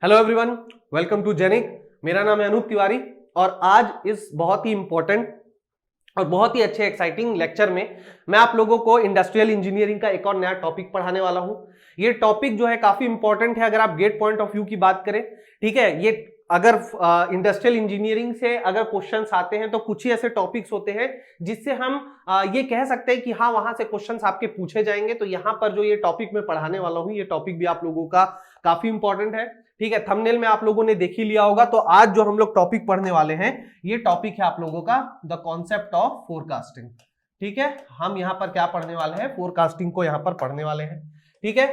Hello everyone, welcome to Genic. मेरा नाम है अनूप तिवारी और आज इस बहुत ही इंपॉर्टेंट और बहुत ही अच्छे एक्साइटिंग लेक्चर में मैं आप लोगों को इंडस्ट्रियल इंजीनियरिंग का एक और नया टॉपिक पढ़ाने वाला हूं। ये टॉपिक जो है काफी इंपॉर्टेंट है अगर आप गेट पॉइंट ऑफ व्यू की बात करें। ठीक है, ये अगर इंडस्ट्रियल इंजीनियरिंग से अगर क्वेश्चंस आते हैं तो कुछ ही ऐसे टॉपिक्स होते हैं जिससे हम ये कह सकते हैं कि हाँ वहां से क्वेश्चंस आपके पूछे जाएंगे। तो यहाँ पर जो ये टॉपिक मैं पढ़ाने वाला हूँ, ये टॉपिक भी आप लोगों का काफी इंपॉर्टेंट है। ठीक है, थंबनेल में आप लोगों ने देख ही लिया होगा। तो आज जो हम लोग टॉपिक पढ़ने वाले हैं, ये टॉपिक है आप लोगों का द कॉन्सेप्ट ऑफ फोरकास्टिंग। ठीक है, हम यहाँ पर क्या पढ़ने वाले हैं, फोरकास्टिंग को यहाँ पर पढ़ने वाले हैं। ठीक है,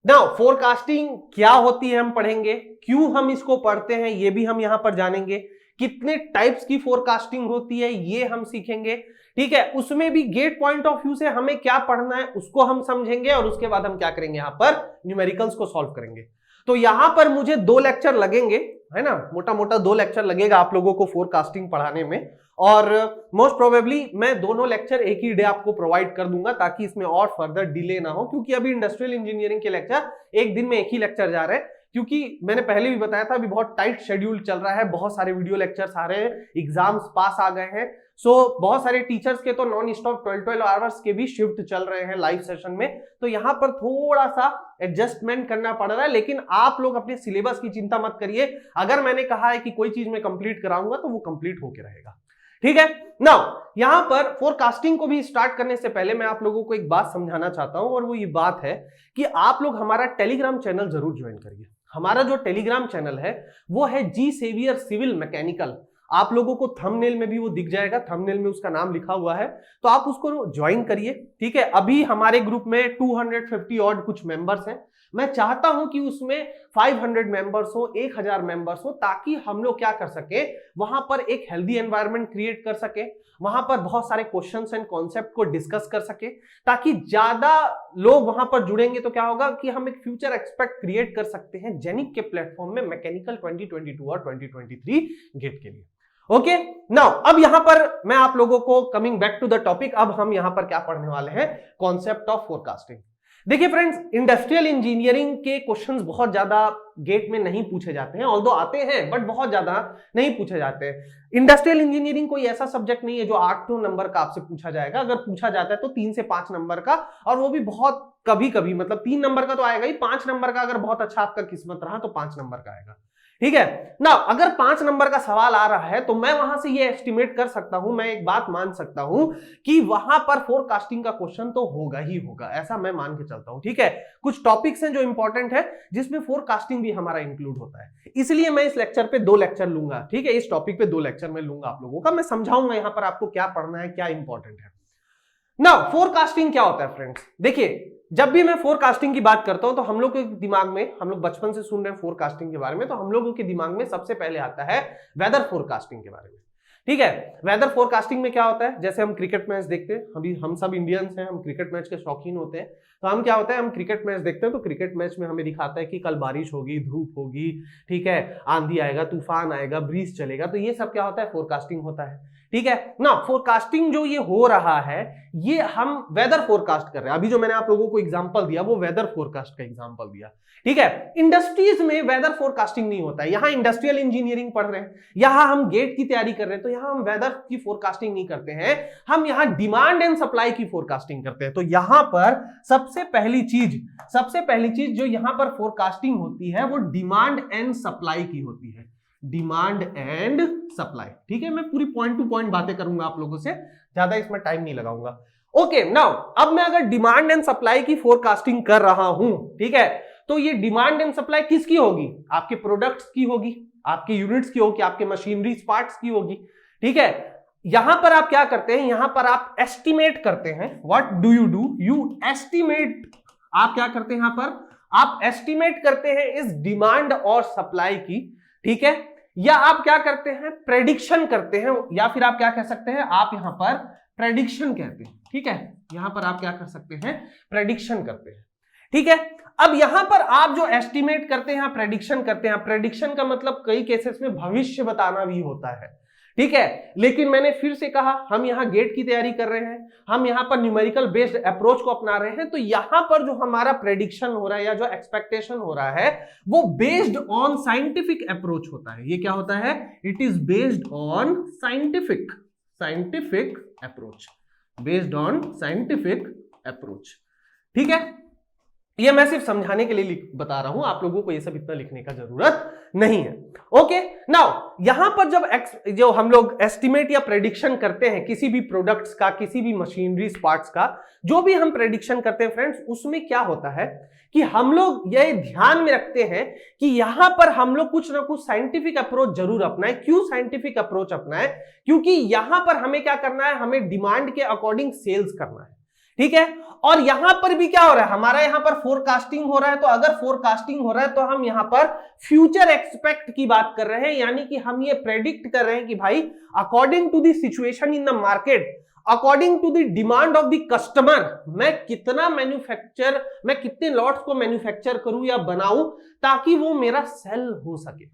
नाउ फोरकास्टिंग क्या होती है हम पढ़ेंगे, क्यों हम इसको पढ़ते हैं ये भी हम यहां पर जानेंगे, कितने टाइप्स की फोरकास्टिंग होती है ये हम सीखेंगे। ठीक है, उसमें भी गेट पॉइंट ऑफ व्यू से हमें क्या पढ़ना है उसको हम समझेंगे और उसके बाद हम क्या करेंगे, यहां पर न्यूमेरिकल्स को सॉल्व करेंगे। तो यहां पर मुझे 2 लेक्चर लगेंगे, है ना, मोटा मोटा 2 लेक्चर लगेगा आप लोगों को फोरकास्टिंग पढ़ाने में। और मोस्ट प्रोबेबली मैं दोनों लेक्चर एक ही डे आपको प्रोवाइड कर दूंगा ताकि इसमें और फर्दर डिले ना हो, क्योंकि अभी इंडस्ट्रियल इंजीनियरिंग के लेक्चर एक दिन में एक ही लेक्चर जा रहे हैं। क्योंकि मैंने पहले भी बताया था अभी बहुत टाइट शेड्यूल चल रहा है, बहुत सारे वीडियो लेक्चर्स आ रहे हैं, एग्जाम्स पास आ गए हैं। सो बहुत सारे टीचर्स के तो नॉन स्टॉप 12 आवर्स के भी शिफ्ट चल रहे हैं लाइव सेशन में। तो यहां पर थोड़ा सा एडजस्टमेंट करना पड़ रहा है, लेकिन आप लोग अपने सिलेबस की चिंता मत करिए। अगर मैंने कहा है कि कोई चीज मैं कंप्लीट कराऊंगा तो वो कंप्लीट होके रहेगा। ठीक है, नाउ यहां पर फोरकास्टिंग को भी स्टार्ट करने से पहले मैं आप लोगों को एक बात समझाना चाहता हूं, और वो ये बात है कि आप लोग हमारा टेलीग्राम चैनल जरूर ज्वाइन करिए। हमारा जो टेलीग्राम चैनल है वो है जी सेवियर सिविल मैकेनिकल। आप लोगों को थंबनेल में भी वो दिख जाएगा, थंबनेल में उसका नाम लिखा हुआ है, तो आप उसको ज्वाइन करिए। ठीक है, अभी हमारे ग्रुप में 250 और कुछ मेंबर्स हैं। मैं चाहता हूं कि उसमें 500 मेंबर्स हो, 1000 मेंबर्स हो, ताकि हम लोग क्या कर सके, वहां पर एक हेल्दी एनवायरनमेंट क्रिएट कर सके, वहां पर बहुत सारे क्वेश्चंस एंड कॉन्सेप्ट को डिस्कस कर सके, ताकि ज्यादा लोग वहां पर जुड़ेंगे तो क्या होगा कि हम एक फ्यूचर एक्सपेक्ट क्रिएट कर सकते हैं जेनिक के प्लेटफॉर्म में मैकेनिकल 2022 और 2023 गेट के लिए। ओके, नाउ अब यहां पर मैं आप लोगों को coming back to the topic, अब हम यहां पर क्या पढ़ने वाले हैं, कॉन्सेप्ट ऑफ फोरकास्टिंग। देखिए फ्रेंड्स, इंडस्ट्रियल इंजीनियरिंग के क्वेश्चंस बहुत ज्यादा गेट में नहीं पूछे जाते हैं, ऑल्दो आते हैं बट बहुत ज्यादा नहीं पूछे जाते हैं। इंडस्ट्रियल इंजीनियरिंग कोई ऐसा सब्जेक्ट नहीं है जो 8-9 नंबर का आपसे पूछा जाएगा। अगर पूछा जाता है तो 3 से 5 नंबर का, और वो भी बहुत कभी कभी, मतलब 3 नंबर का तो आएगा ही, 5 नंबर का अगर बहुत अच्छा आपका किस्मत रहा तो 5 नंबर का आएगा। ठीक है ना, अगर 5 नंबर का सवाल आ रहा है तो मैं वहां से ये एस्टिमेट कर सकता हूं, मैं एक बात मान सकता हूं कि वहां पर फोरकास्टिंग का क्वेश्चन तो होगा ही होगा, ऐसा मैं मान के चलता हूं। ठीक है, कुछ टॉपिक्स हैं जो इंपॉर्टेंट है जिसमें फोरकास्टिंग भी हमारा इंक्लूड होता है, इसलिए मैं इस लेक्चर पे 2 लेक्चर लूंगा। ठीक है, इस टॉपिक पे 2 लेक्चर मैं लूंगा आप लोगों का, मैं समझाऊंगा यहां पर आपको क्या पढ़ना है, क्या इंपॉर्टेंट है। नाउ फोरकास्टिंग क्या होता है फ्रेंड्स, देखिए जब भी मैं फोरकास्टिंग की बात करता हूं तो हम लोग के दिमाग में, हम लोग बचपन से सुन रहे हैं फोरकास्टिंग के बारे में, तो हम लोगों के दिमाग में सबसे पहले आता है वेदर फोरकास्टिंग के बारे में। ठीक है, वेदर फोरकास्टिंग में क्या होता है, जैसे हम क्रिकेट मैच देखते हैं, अभी हम सब इंडियंस हैं, हम क्रिकेट मैच के शौकीन होते हैं, तो हम क्या होता है, हम क्रिकेट मैच देखते हैं तो क्रिकेट मैच में हमें दिखाता है कि कल बारिश होगी, धूप होगी, ठीक है, आंधी आएगा, तूफान आएगा, ब्रीज चलेगा, तो ये सब क्या होता है, फोरकास्टिंग होता है। ठीक है ना, फोरकास्टिंग जो ये हो रहा है, ये हम वेदर फोरकास्ट कर रहे हैं। अभी जो मैंने आप लोगों को एग्जांपल दिया वो वेदर फोरकास्ट का एग्जांपल दिया। ठीक है, इंडस्ट्रीज में वेदर फोरकास्टिंग नहीं होता है, यहां इंडस्ट्रियल इंजीनियरिंग पढ़ रहे हैं, यहां हम गेट की तैयारी कर रहे हैं, तो यहां हम वेदर की फोरकास्टिंग नहीं करते हैं, हम यहां डिमांड एंड सप्लाई की फोरकास्टिंग करते हैं। तो यहां पर सबसे पहली चीज जो यहां पर फोरकास्टिंग होती है वो डिमांड एंड सप्लाई की होती है, डिमांड एंड सप्लाई। ठीक है, मैं पूरी पॉइंट टू पॉइंट बातें करूंगा आप लोगों से, ज्यादा इसमें टाइम नहीं लगाऊंगा। ओके, नाउ अब मैं अगर डिमांड एंड सप्लाई की फोरकास्टिंग कर रहा हूं, ठीक है, तो ये डिमांड एंड सप्लाई किसकी होगी, आपके प्रोडक्ट्स की होगी, आपके यूनिट्स की होगी, आपके मशीनरी पार्ट्स की होगी। ठीक है, यहां पर आप क्या करते हैं, यहां पर आप एस्टिमेट करते हैं। व्हाट डू, यू एस्टिमेट, आप क्या करते हैं, यहां पर आप एस्टिमेट करते हैं इस डिमांड और सप्लाई की। ठीक है, या आप क्या करते हैं, प्रेडिक्शन करते हैं, या फिर आप क्या कह सकते हैं, आप यहां पर प्रेडिक्शन कहते हैं। ठीक है, यहां पर आप क्या कर सकते हैं, प्रेडिक्शन करते हैं। ठीक है, अब यहां पर आप जो एस्टिमेट करते हैं, प्रेडिक्शन करते हैं, प्रेडिक्शन का मतलब कई केसेस में भविष्य बताना भी होता है। ठीक है। लेकिन मैंने फिर से कहा, हम यहाँ गेट की तैयारी कर रहे हैं, हम यहाँ पर न्यूमेरिकल बेस्ड अप्रोच को अपना रहे हैं, तो यहाँ पर जो हमारा प्रेडिक्शन हो रहा है या जो एक्सपेक्टेशन हो रहा है वो बेस्ड ऑन साइंटिफिक अप्रोच होता है। ये क्या होता है? It is based on scientific approach, based on scientific approach. ठीक है, ये मैं सिर्फ समझाने के लिए बता रहा हूं, आप लोगों को ये सब इतना लिखने का जरूरत नहीं है। ओके, नाउ यहां पर जो हम लोग एस्टिमेट या प्रेडिक्शन करते हैं किसी भी प्रोडक्ट्स का, किसी भी मशीनरी पार्ट्स का, जो भी हम प्रेडिक्शन करते हैं फ्रेंड्स, उसमें क्या होता है कि हम लोग ये ध्यान में रखते हैं कि यहां पर हम लोग कुछ ना कुछ साइंटिफिक अप्रोच जरूर अपनाएं। क्यों साइंटिफिक अप्रोच अपनाएं? क्योंकि यहां पर हमें क्या करना है, हमें डिमांड के अकॉर्डिंग सेल्स करना है। ठीक है, और यहां पर भी क्या हो रहा है, हमारा यहां पर फोरकास्टिंग हो रहा है। तो अगर फोरकास्टिंग हो रहा है तो हम यहां पर फ्यूचर एक्सपेक्ट की बात कर रहे हैं, यानी कि हम ये प्रेडिक्ट कर रहे हैं कि भाई according to the situation in the market, according to the demand of the customer, मैं कितने लॉट्स को मैन्युफैक्चर करूं या बनाऊं ताकि वो मेरा सेल हो सके।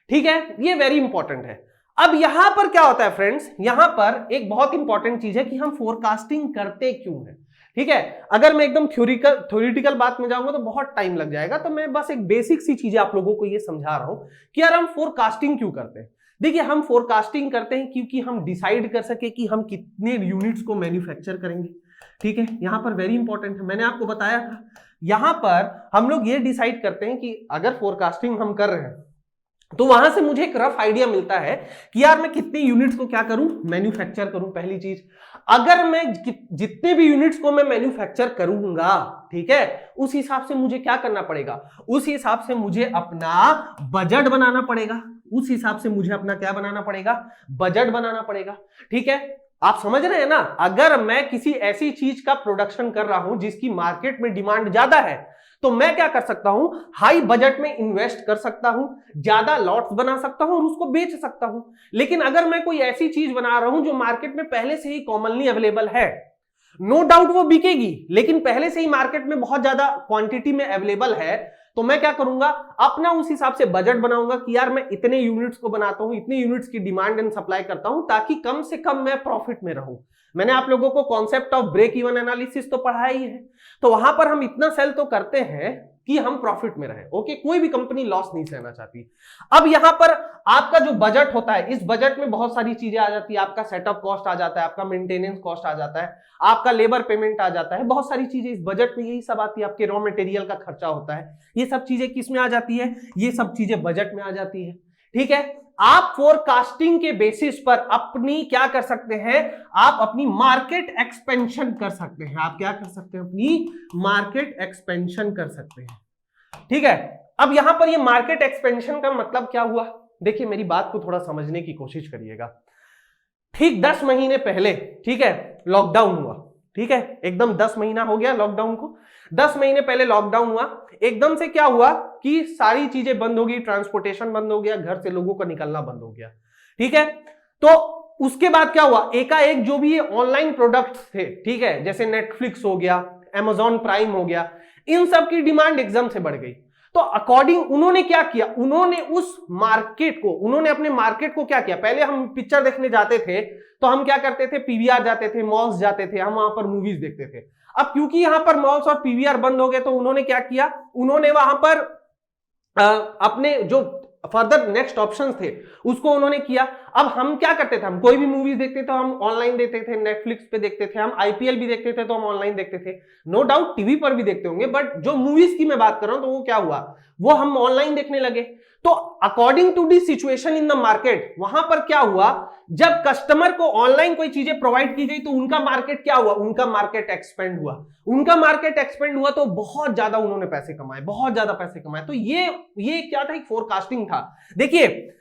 ठीक है, ये वेरी इंपॉर्टेंट है। अब यहां पर क्या होता है फ्रेंड्स, यहां पर एक बहुत इंपॉर्टेंट चीज है कि हम फोरकास्टिंग करते क्यों है। ठीक है, अगर मैं एकदम थ्योरेटिकल बात में जाऊंगा तो बहुत टाइम लग जाएगा, तो मैं बस एक बेसिक सी चीजें आप लोगों को ये समझा रहा हूं कि यार हम फोरकास्टिंग क्यों करते हैं। देखिए, हम फोरकास्टिंग करते हैं क्योंकि हम डिसाइड कर सके कि हम कितने यूनिट्स को मैन्युफैक्चर करेंगे। ठीक है, यहां पर वेरी इंपॉर्टेंट है, मैंने आपको बताया था, यहां पर हम लोग ये डिसाइड करते हैं कि अगर फोरकास्टिंग हम कर रहे हैं तो वहां से मुझे एक रफ आइडिया मिलता है कि यार मैं कितने यूनिट्स को क्या करूं, मैन्युफैक्चर करूं। पहली चीज, अगर मैं जितने भी यूनिट्स को मैं मैन्युफैक्चर करूंगा, ठीक है, उस हिसाब से मुझे क्या करना पड़ेगा, उस हिसाब से मुझे अपना बजट बनाना पड़ेगा, उस हिसाब से मुझे अपना क्या बनाना पड़ेगा, बजट बनाना पड़ेगा। ठीक है, आप समझ रहे हैं ना। अगर मैं किसी ऐसी चीज का प्रोडक्शन कर रहा हूं जिसकी मार्केट में डिमांड ज्यादा है, तो मैं क्या कर सकता हूं, हाई बजट में इन्वेस्ट कर सकता हूं, ज्यादा लॉट्स बना सकता हूं और उसको बेच सकता हूं। लेकिन अगर मैं कोई ऐसी चीज बना रहा हूं जो मार्केट में पहले से ही कॉमनली अवेलेबल है, नो डाउट वो बिकेगी, लेकिन पहले से ही मार्केट में बहुत ज्यादा क्वांटिटी में अवेलेबल है, तो मैं क्या करूंगा, अपना उस हिसाब से बजट बनाऊंगा कि यार मैं इतने यूनिट्स को बनाता हूं, इतने यूनिट्स की डिमांड एंड सप्लाई करता हूं ताकि कम से कम मैं प्रॉफिट में रहूं। मैंने आप लोगों को concept of break even analysis तो पढ़ा ही है, तो वहां पर हम इतना सेल तो करते हैं कि हम प्रॉफिट में रहे। ओके, कोई भी कंपनी लॉस नहीं सहना चाहती। अब यहां पर आपका जो बजट होता है, इस बजट में बहुत सारी चीजें आ जाती है, आपका सेटअप कॉस्ट आ जाता है, आपका मेंटेनेंस कॉस्ट आ जाता है, आपका लेबर पेमेंट आ जाता है, बहुत सारी चीजें इस बजट में यही सब आती है। आपके रॉ मटेरियल का खर्चा होता है, ये सब चीजें किस में आ जाती है, ये सब चीजें बजट में आ जाती है। ठीक है, आप फोरकास्टिंग के बेसिस पर अपनी क्या कर सकते हैं, आप अपनी मार्केट एक्सपेंशन कर सकते हैं। आप क्या कर सकते हैं, अपनी मार्केट एक्सपेंशन कर सकते हैं। ठीक है, अब यहां पर ये मार्केट एक्सपेंशन का मतलब क्या हुआ, देखिए मेरी बात को थोड़ा समझने की कोशिश करिएगा। ठीक 10 महीने पहले, ठीक है, लॉकडाउन हुआ। ठीक है, एकदम 10 महीना हो गया लॉकडाउन को। 10 महीने पहले लॉकडाउन हुआ, एकदम से क्या हुआ कि सारी चीजें बंद हो गई, ट्रांसपोर्टेशन बंद हो गया, घर से लोगों का निकलना बंद हो गया। ठीक है, तो उसके बाद क्या हुआ, एकाएक जो भी ये ऑनलाइन प्रोडक्ट्स थे, ठीक है, जैसे नेटफ्लिक्स हो गया, Amazon प्राइम हो गया, इन सब की डिमांड एकदम से बढ़ गई। तो अकॉर्डिंग उन्होंने क्या किया, उन्होंने अपने मार्केट को क्या किया, पहले हम पिक्चर देखने जाते थे तो हम क्या करते थे, पीवीआर जाते थे, मॉल्स जाते थे, हम वहां पर मूवीज देखते थे। अब क्योंकि यहां पर मॉल्स और पीवीआर बंद हो गए, तो उन्होंने क्या किया, उन्होंने वहां पर अपने जो फर्दर नेक्स्ट ऑप्शंस थे उसको उन्होंने किया। अब हम क्या करते थे, हम कोई भी मूवीज देखते थे हम ऑनलाइन देखते थे, नेटफ्लिक्स पे देखते थे, हम आईपीएल भी देखते थे तो हम ऑनलाइन देखते थे, नो डाउट टीवी पर भी देखते होंगे, बट जो मूवीज की मैं बात कर रहा हूं तो वो क्या हुआ, वो हम ऑनलाइन देखने लगे। तो according to the situation in the market, वहां पर क्या हुआ, जब कस्टमर को ऑनलाइन कोई चीजें प्रोवाइड की गई तो उनका मार्केट क्या हुआ, उनका मार्केट एक्सपेंड हुआ। उनका मार्केट एक्सपेंड हुआ तो बहुत ज्यादा उन्होंने पैसे कमाए, बहुत ज्यादा पैसे कमाए। तो ये क्या था, एक फोरकास्टिंग था। देखिए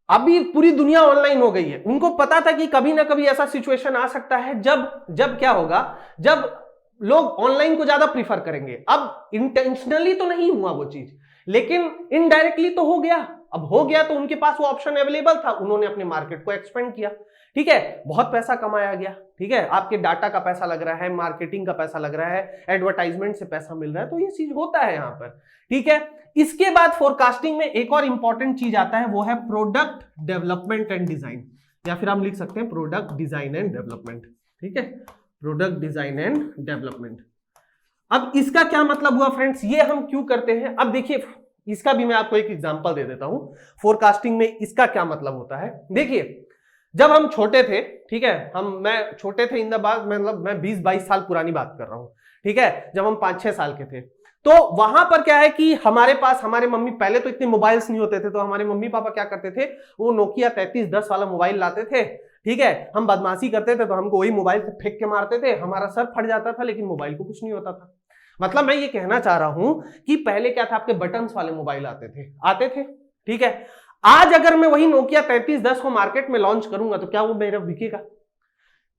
अभी पूरी दुनिया ऑनलाइन हो गई है, उनको पता था कि कभी ना कभी ऐसा सिचुएशन आ सकता है जब क्या होगा, जब लोग ऑनलाइन को ज्यादा प्रीफर करेंगे। अब इंटेंशनली तो नहीं हुआ वो चीज, लेकिन इनडायरेक्टली तो हो गया। अब हो गया तो उनके पास वो ऑप्शन अवेलेबल था, उन्होंने अपने मार्केट को एक्सपेंड किया। ठीक है, बहुत पैसा कमाया गया। ठीक है, आपके डाटा का पैसा लग रहा है, मार्केटिंग का पैसा लग रहा है, एडवर्टाइजमेंट से पैसा मिल रहा है, तो ये चीज होता है यहां पर। ठीक है, इसके बाद फोरकास्टिंग में एक और इंपॉर्टेंट चीज आता है, वो है प्रोडक्ट डेवलपमेंट एंड डिजाइन। या फिर हम लिख सकते हैं प्रोडक्ट डिजाइन एंड डेवलपमेंट। ठीक है, प्रोडक्ट डिजाइन एंड डेवलपमेंट। अब इसका क्या मतलब हुआ फ्रेंड्स, ये हम क्यों करते हैं? अब देखिए, इसका भी मैं आपको एक एग्जांपल दे देता हूं। फोरकास्टिंग में इसका क्या मतलब होता है, देखिए जब हम छोटे थे, ठीक है, मैं छोटे थे इन द बाद, मतलब मैं 20-22 साल पुरानी बात कर रहा हूं, ठीक है, जब हम 5-6 साल के थे, तो वहां पर क्या है कि हमारे पास, हमारे मम्मी, पहले तो इतने मोबाइल्स नहीं होते थे, तो हमारे मम्मी पापा क्या करते थे, वो नोकिया 3310 वाला मोबाइल लाते थे। ठीक है, हम बदमाशी करते थे तो हमको वही मोबाइल से फेंक के मारते थे, हमारा सर फट जाता था, लेकिन मोबाइल को कुछ नहीं होता था। मतलब मैं ये कहना चाह रहा हूं कि पहले क्या था, आपके बटन्स वाले मोबाइल आते थे। ठीक है, आज अगर मैं वही नोकिया 3310 को मार्केट में लॉन्च करूंगा तो क्या वो मेरा बिकेगा?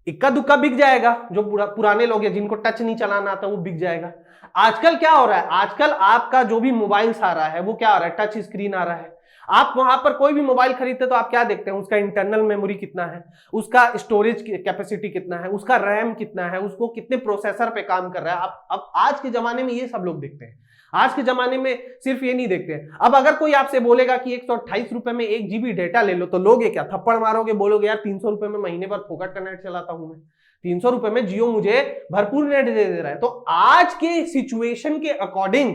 इक्का दुक्का बिक जाएगा, जो पुराने लोग हैं जिनको टच नहीं चलाना आता वो बिक जाएगा। आजकल क्या हो रहा है, आजकल आपका जो भी मोबाइल्स आ रहा है वो क्या आ रहा है, टच स्क्रीन आ रहा है। आप वहां पर कोई भी मोबाइल खरीदते तो आप क्या देखते हैं, उसका इंटरनल मेमोरी कितना है, उसका स्टोरेज कैपेसिटी कितना है, उसका रैम कितना है, उसको कितने प्रोसेसर पे काम कर रहा है। अब आज के जमाने में ये सब लोग देखते हैं, आज के जमाने में सिर्फ ये नहीं देखते हैं। अब अगर कोई आपसे बोलेगा कि 128 रुपए में 1 GB डेटा ले लो, तो लोगे क्या, थप्पड़ मारोगे, बोलोगे यार 300 रुपए में महीने भर फोकट का नेट चलाता हूं मैं, 300 रुपए में जियो मुझे भरपूर नेट दे रहा है। तो आज के सिचुएशन के अकॉर्डिंग,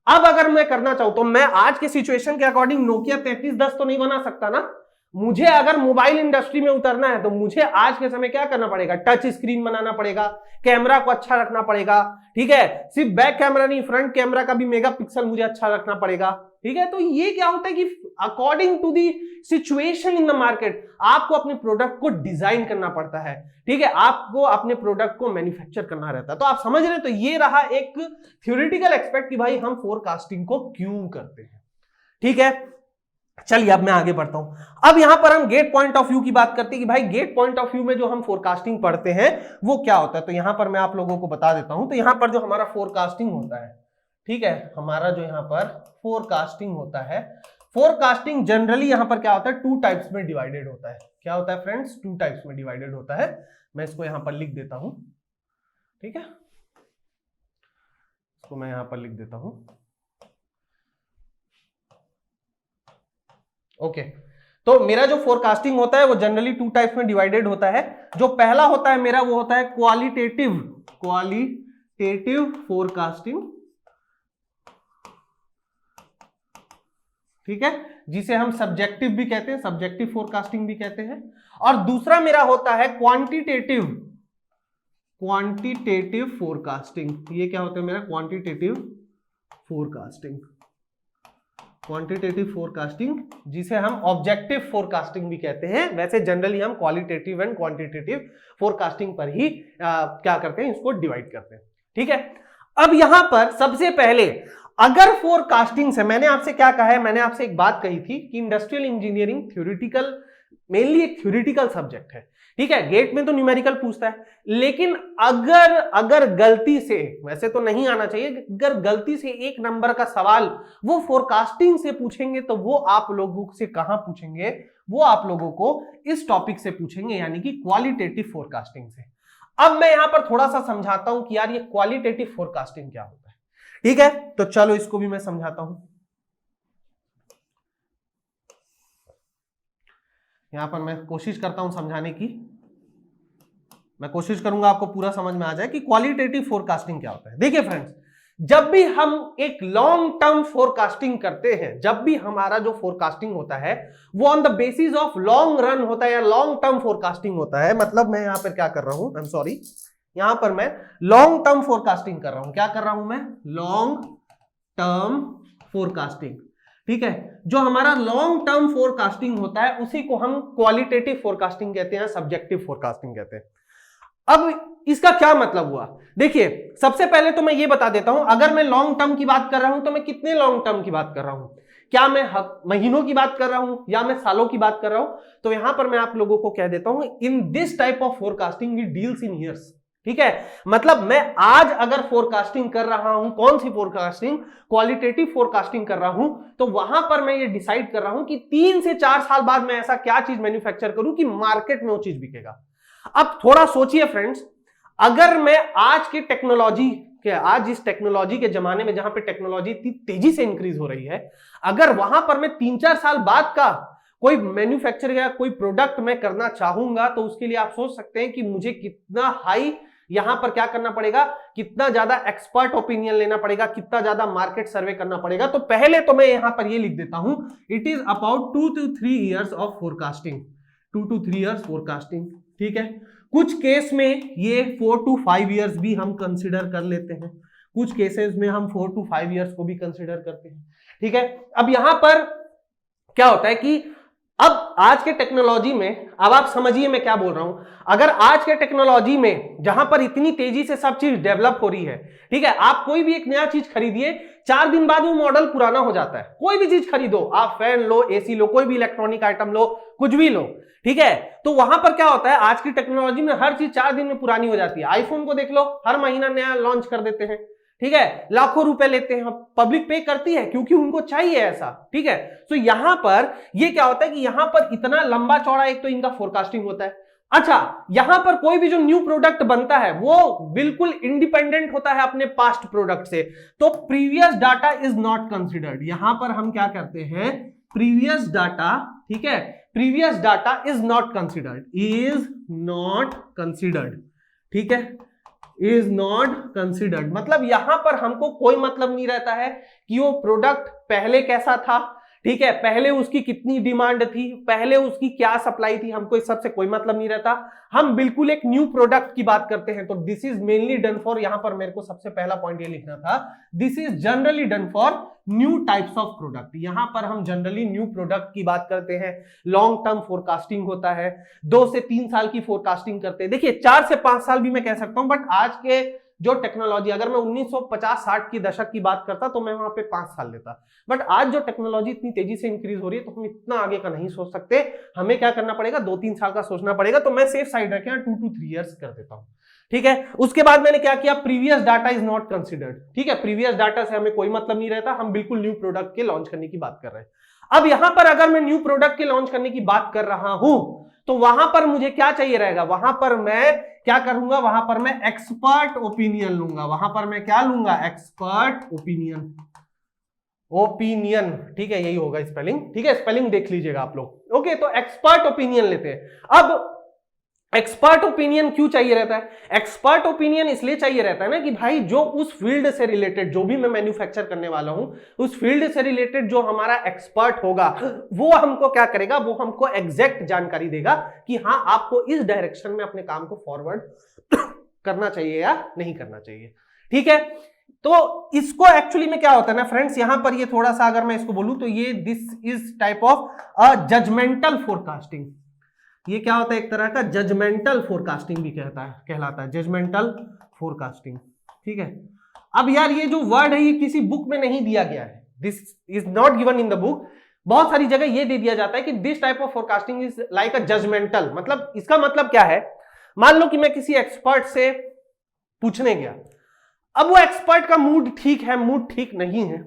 अब अगर मैं करना चाहूं तो मैं आज के सिचुएशन के अकॉर्डिंग नोकिया 3310 तो नहीं बना सकता ना। मुझे अगर मोबाइल इंडस्ट्री में उतरना है तो मुझे आज के समय क्या करना पड़ेगा, टच स्क्रीन बनाना पड़ेगा, कैमरा को अच्छा रखना पड़ेगा। ठीक है, सिर्फ बैक कैमरा नहीं, फ्रंट कैमरा का भी मेगापिक्सल मुझे अच्छा रखना पड़ेगा। ठीक है, तो ये क्या होता है कि according to the situation in the market आपको अपने प्रोडक्ट को डिजाइन करना पड़ता है। ठीक है, आपको अपने प्रोडक्ट को मैन्युफैक्चर करना रहता है। तो आप समझ रहे हैं, तो ये रहा एक थ्योरेटिकल एस्पेक्ट कि भाई हम फोरकास्टिंग को क्यों करते हैं। ठीक है, चलिए अब मैं आगे बढ़ता हूं। अब यहां पर हम गेट पॉइंट ऑफ व्यू की बात करते हैं कि भाई गेट पॉइंट ऑफ व्यू में जो हम फोरकास्टिंग पढ़ते हैं वो क्या होता है। तो यहां पर मैं आप लोगों को बता देता हूं। तो यहां पर जो हमारा फोरकास्टिंग होता है, ठीक है, हमारा जो यहां पर फोरकास्टिंग होता है, फोरकास्टिंग जनरली यहां पर क्या होता है, 2 टाइप्स में डिवाइडेड होता है। क्या होता है फ्रेंड्स, 2 टाइप्स में डिवाइडेड होता है। मैं इसको यहां पर लिख देता हूं। ठीक है, इसको मैं यहां पर लिख देता हूं। ओके, तो मेरा जो फोरकास्टिंग होता है वो जनरली 2 टाइप्स में डिवाइडेड होता है। जो पहला होता है मेरा वो होता है क्वालिटेटिव फोरकास्टिंग। ठीक है, जिसे हम सब्जेक्टिव भी कहते हैं, सब्जेक्टिव फोरकास्टिंग भी कहते हैं। और दूसरा मेरा होता है क्वांटिटेटिव फोरकास्टिंग। ये क्या होता है मेरा, क्वांटिटेटिव फोरकास्टिंग, जिसे हम ऑब्जेक्टिव फोरकास्टिंग भी कहते हैं। वैसे जनरली हम क्वालिटेटिव एंड क्वांटिटेटिव फोरकास्टिंग पर ही क्या करते हैं, इसको डिवाइड करते हैं। ठीक है, अब यहां पर सबसे पहले अगर फोरकास्टिंग से, मैंने आपसे क्या कहा है, मैंने आपसे एक बात कही थी कि इंडस्ट्रियल इंजीनियरिंग थ्योरेटिकल, मेनली एक थ्योरेटिकल सब्जेक्ट है। ठीक है, गेट में तो न्यूमेरिकल पूछता है, लेकिन अगर गलती से, वैसे तो नहीं आना चाहिए, अगर गलती से 1 नंबर का सवाल वो फोरकास्टिंग से पूछेंगे तो वो आप लोगों से कहां पूछेंगे, वो आप लोगों को इस टॉपिक से पूछेंगे, यानी कि क्वालिटेटिव फोरकास्टिंग से। अब मैं यहां पर थोड़ा सा समझाता हूं कि यार ये क्वालिटेटिव फोरकास्टिंग क्या होता है। ठीक है, तो चलो इसको भी मैं समझाता हूं। यहां पर मैं कोशिश करता हूं समझाने की, मैं कोशिश करूंगा आपको पूरा समझ में आ जाए कि क्वालिटेटिव फोरकास्टिंग क्या होता है। देखिए फ्रेंड्स, जब भी हम एक लॉन्ग टर्म फोरकास्टिंग करते हैं, जब भी हमारा जो फोरकास्टिंग होता है वो on the basis of long run होता है या लॉन्ग टर्म फोरकास्टिंग होता है। मतलब मैं यहां पर क्या कर रहा हूं, आई एम सॉरी, यहां पर मैं लॉन्ग टर्म फोरकास्टिंग कर रहा हूं। क्या कर रहा हूं मैं, लॉन्ग टर्म फोरकास्टिंग। ठीक है, जो हमारा लॉन्ग टर्म फोरकास्टिंग होता है उसी को हम क्वालिटेटिव फोरकास्टिंग कहते हैं, सब्जेक्टिव फोरकास्टिंग कहते हैं। अब इसका क्या मतलब हुआ, देखिए सबसे पहले तो मैं ये बता देता हूं, अगर मैं लॉन्ग टर्म की बात कर रहा हूं तो मैं कितने लॉन्ग टर्म की बात कर रहा हूं, क्या मैं महीनों की बात कर रहा हूं या मैं सालों की बात कर रहा हूं। तो यहां पर मैं आप लोगों को कह देता हूं, in this type of forecasting we deals in years. ठीक है, मतलब मैं आज अगर फोरकास्टिंग कर रहा हूं, कौन सी फोरकास्टिंग, क्वालिटेटिव फोरकास्टिंग कर रहा हूं, तो वहां पर मैं ये डिसाइड कर रहा हूं कि 3 से 4 साल बाद मैं ऐसा क्या चीज मैन्युफैक्चर करूं कि मार्केट में वो चीज बिकेगा। अब थोड़ा सोचिए फ्रेंड्स, अगर मैं आज की टेक्नोलॉजी के, आज इस टेक्नोलॉजी के जमाने में जहां पे टेक्नोलॉजी इतनी तेजी से इंक्रीज हो रही है, अगर वहां पर मैं 3-4 साल बाद का कोई मैन्युफैक्चर या कोई प्रोडक्ट मैं करना चाहूंगा तो उसके लिए आप सोच सकते हैं कि मुझे कितना हाई यहां पर क्या करना पड़ेगा, कितना ज्यादा एक्सपर्ट ओपिनियन लेना पड़ेगा, कितना ज्यादा मार्केट सर्वे करना पड़ेगा। तो पहले तो मैं यहां पर ये लिख देता हूं, it is about 2 to 3 years of forecasting, 2 to 3 years forecasting. ठीक है, कुछ केस में ये 4 to 5 years भी हम कंसिडर कर लेते हैं, कुछ केसेस में हम 4 to 5 years को भी कंसिडर करते हैं। ठीक है, अब यहां पर क्या होता है कि अब आज के टेक्नोलॉजी में, अब आप समझिए मैं क्या बोल रहा हूं, अगर आज के टेक्नोलॉजी में जहां पर इतनी तेजी से सब चीज डेवलप हो रही है, ठीक है, आप कोई भी एक नया चीज खरीदिए, 4 दिन बाद वो मॉडल पुराना हो जाता है। कोई भी चीज खरीदो, आप फैन लो, एसी लो, कोई भी इलेक्ट्रॉनिक आइटम लो, कुछ भी लो, ठीक है, तो वहां पर क्या होता है, आज की टेक्नोलॉजी में हर चीज 4 दिन में पुरानी हो जाती है। आईफोन को देख लो, हर महीना नया लॉन्च कर देते हैं, ठीक है, लाखों रुपए लेते हैं, पब्लिक पे करती है क्योंकि उनको चाहिए ऐसा। ठीक है, तो यहां पर ये क्या होता है कि यहां पर इतना लंबा चौड़ा एक तो इनका फोरकास्टिंग होता है। अच्छा, यहां पर कोई भी जो न्यू प्रोडक्ट बनता है वो बिल्कुल इंडिपेंडेंट होता है अपने पास्ट प्रोडक्ट से, तो previous data is not considered. यहां पर हम क्या करते हैं, प्रीवियस डाटा, ठीक है, previous data is not considered, is not considered, ठीक है, इज नॉट कंसिडर्ड। मतलब यहां पर हमको कोई मतलब नहीं रहता है कि वो प्रोडक्ट पहले कैसा था, ठीक है, पहले उसकी कितनी डिमांड थी, पहले उसकी क्या सप्लाई थी, हमको इस सब से कोई मतलब नहीं रहता। हम बिल्कुल एक न्यू प्रोडक्ट की बात करते हैं। तो this is mainly done for, यहां पर मेरे को सबसे पहला पॉइंट ये लिखना था, this is generally done for new types of product. यहां पर हम जनरली न्यू प्रोडक्ट की बात करते हैं। लॉन्ग टर्म फोरकास्टिंग होता है, 2 से 3 साल की फोरकास्टिंग करते हैं। देखिए 4 से 5 साल भी मैं कह सकता हूं, बट आज के जो टेक्नोलॉजी, अगर मैं 1950-60 की दशक की बात करता तो मैं वहां पे 5 साल लेता, बट आज जो टेक्नोलॉजी इतनी तेजी से इंक्रीज हो रही है तो हम इतना आगे का नहीं सोच सकते। हमें क्या करना पड़ेगा, 2-3 साल का सोचना पड़ेगा। तो मैं सेफ साइड रखे 2 to 3 years कर देता हूं। ठीक है, उसके बाद मैंने क्या किया, previous data is not considered. ठीक है, प्रीवियस डाटा से हमें कोई मतलब नहीं रहता, हम बिल्कुल न्यू प्रोडक्ट के लॉन्च करने की बात कर रहे हैं। अब यहां पर अगर मैं न्यू प्रोडक्ट के लॉन्च करने की बात कर रहा हूं तो वहां पर मुझे क्या चाहिए रहेगा, वहां पर मैं क्या करूंगा, वहां पर मैं एक्सपर्ट ओपिनियन लूंगा। वहां पर मैं क्या लूंगा, एक्सपर्ट ओपिनियन, ओपिनियन, ठीक है, यही होगा स्पेलिंग। ठीक है, स्पेलिंग देख लीजिएगा आप लोग। ओके, तो एक्सपर्ट ओपिनियन लेते हैं। अब एक्सपर्ट ओपिनियन क्यों चाहिए रहता है, एक्सपर्ट ओपिनियन इसलिए चाहिए रहता है ना कि भाई जो उस फील्ड से रिलेटेड, जो भी मैं मैन्युफैक्चर करने वाला हूं, उस फील्ड से रिलेटेड जो हमारा एक्सपर्ट होगा वो हमको क्या करेगा, वो हमको एग्जैक्ट जानकारी देगा कि हाँ आपको इस डायरेक्शन में अपने काम को फॉरवर्ड करना चाहिए या नहीं करना चाहिए। ठीक है, तो इसको एक्चुअली में क्या होता है ना फ्रेंड्स, यहां पर ये थोड़ा सा अगर मैं इसको बोलूं तो ये this is type of a judgemental forecasting. ये क्या होता है, एक तरह का जजमेंटल फोरकास्टिंग भी कहलाता है जजमेंटल फोरकास्टिंग। ठीक है, अब यार ये जो वर्ड है ये किसी बुक में नहीं दिया गया है, this is not given in the book. बहुत सारी जगह ये दे दिया जाता है कि this type of forecasting is like a judgemental. मतलब इसका मतलब क्या है, मान लो कि मैं किसी एक्सपर्ट से पूछने गया, अब वो एक्सपर्ट का मूड ठीक है, मूड ठीक नहीं है,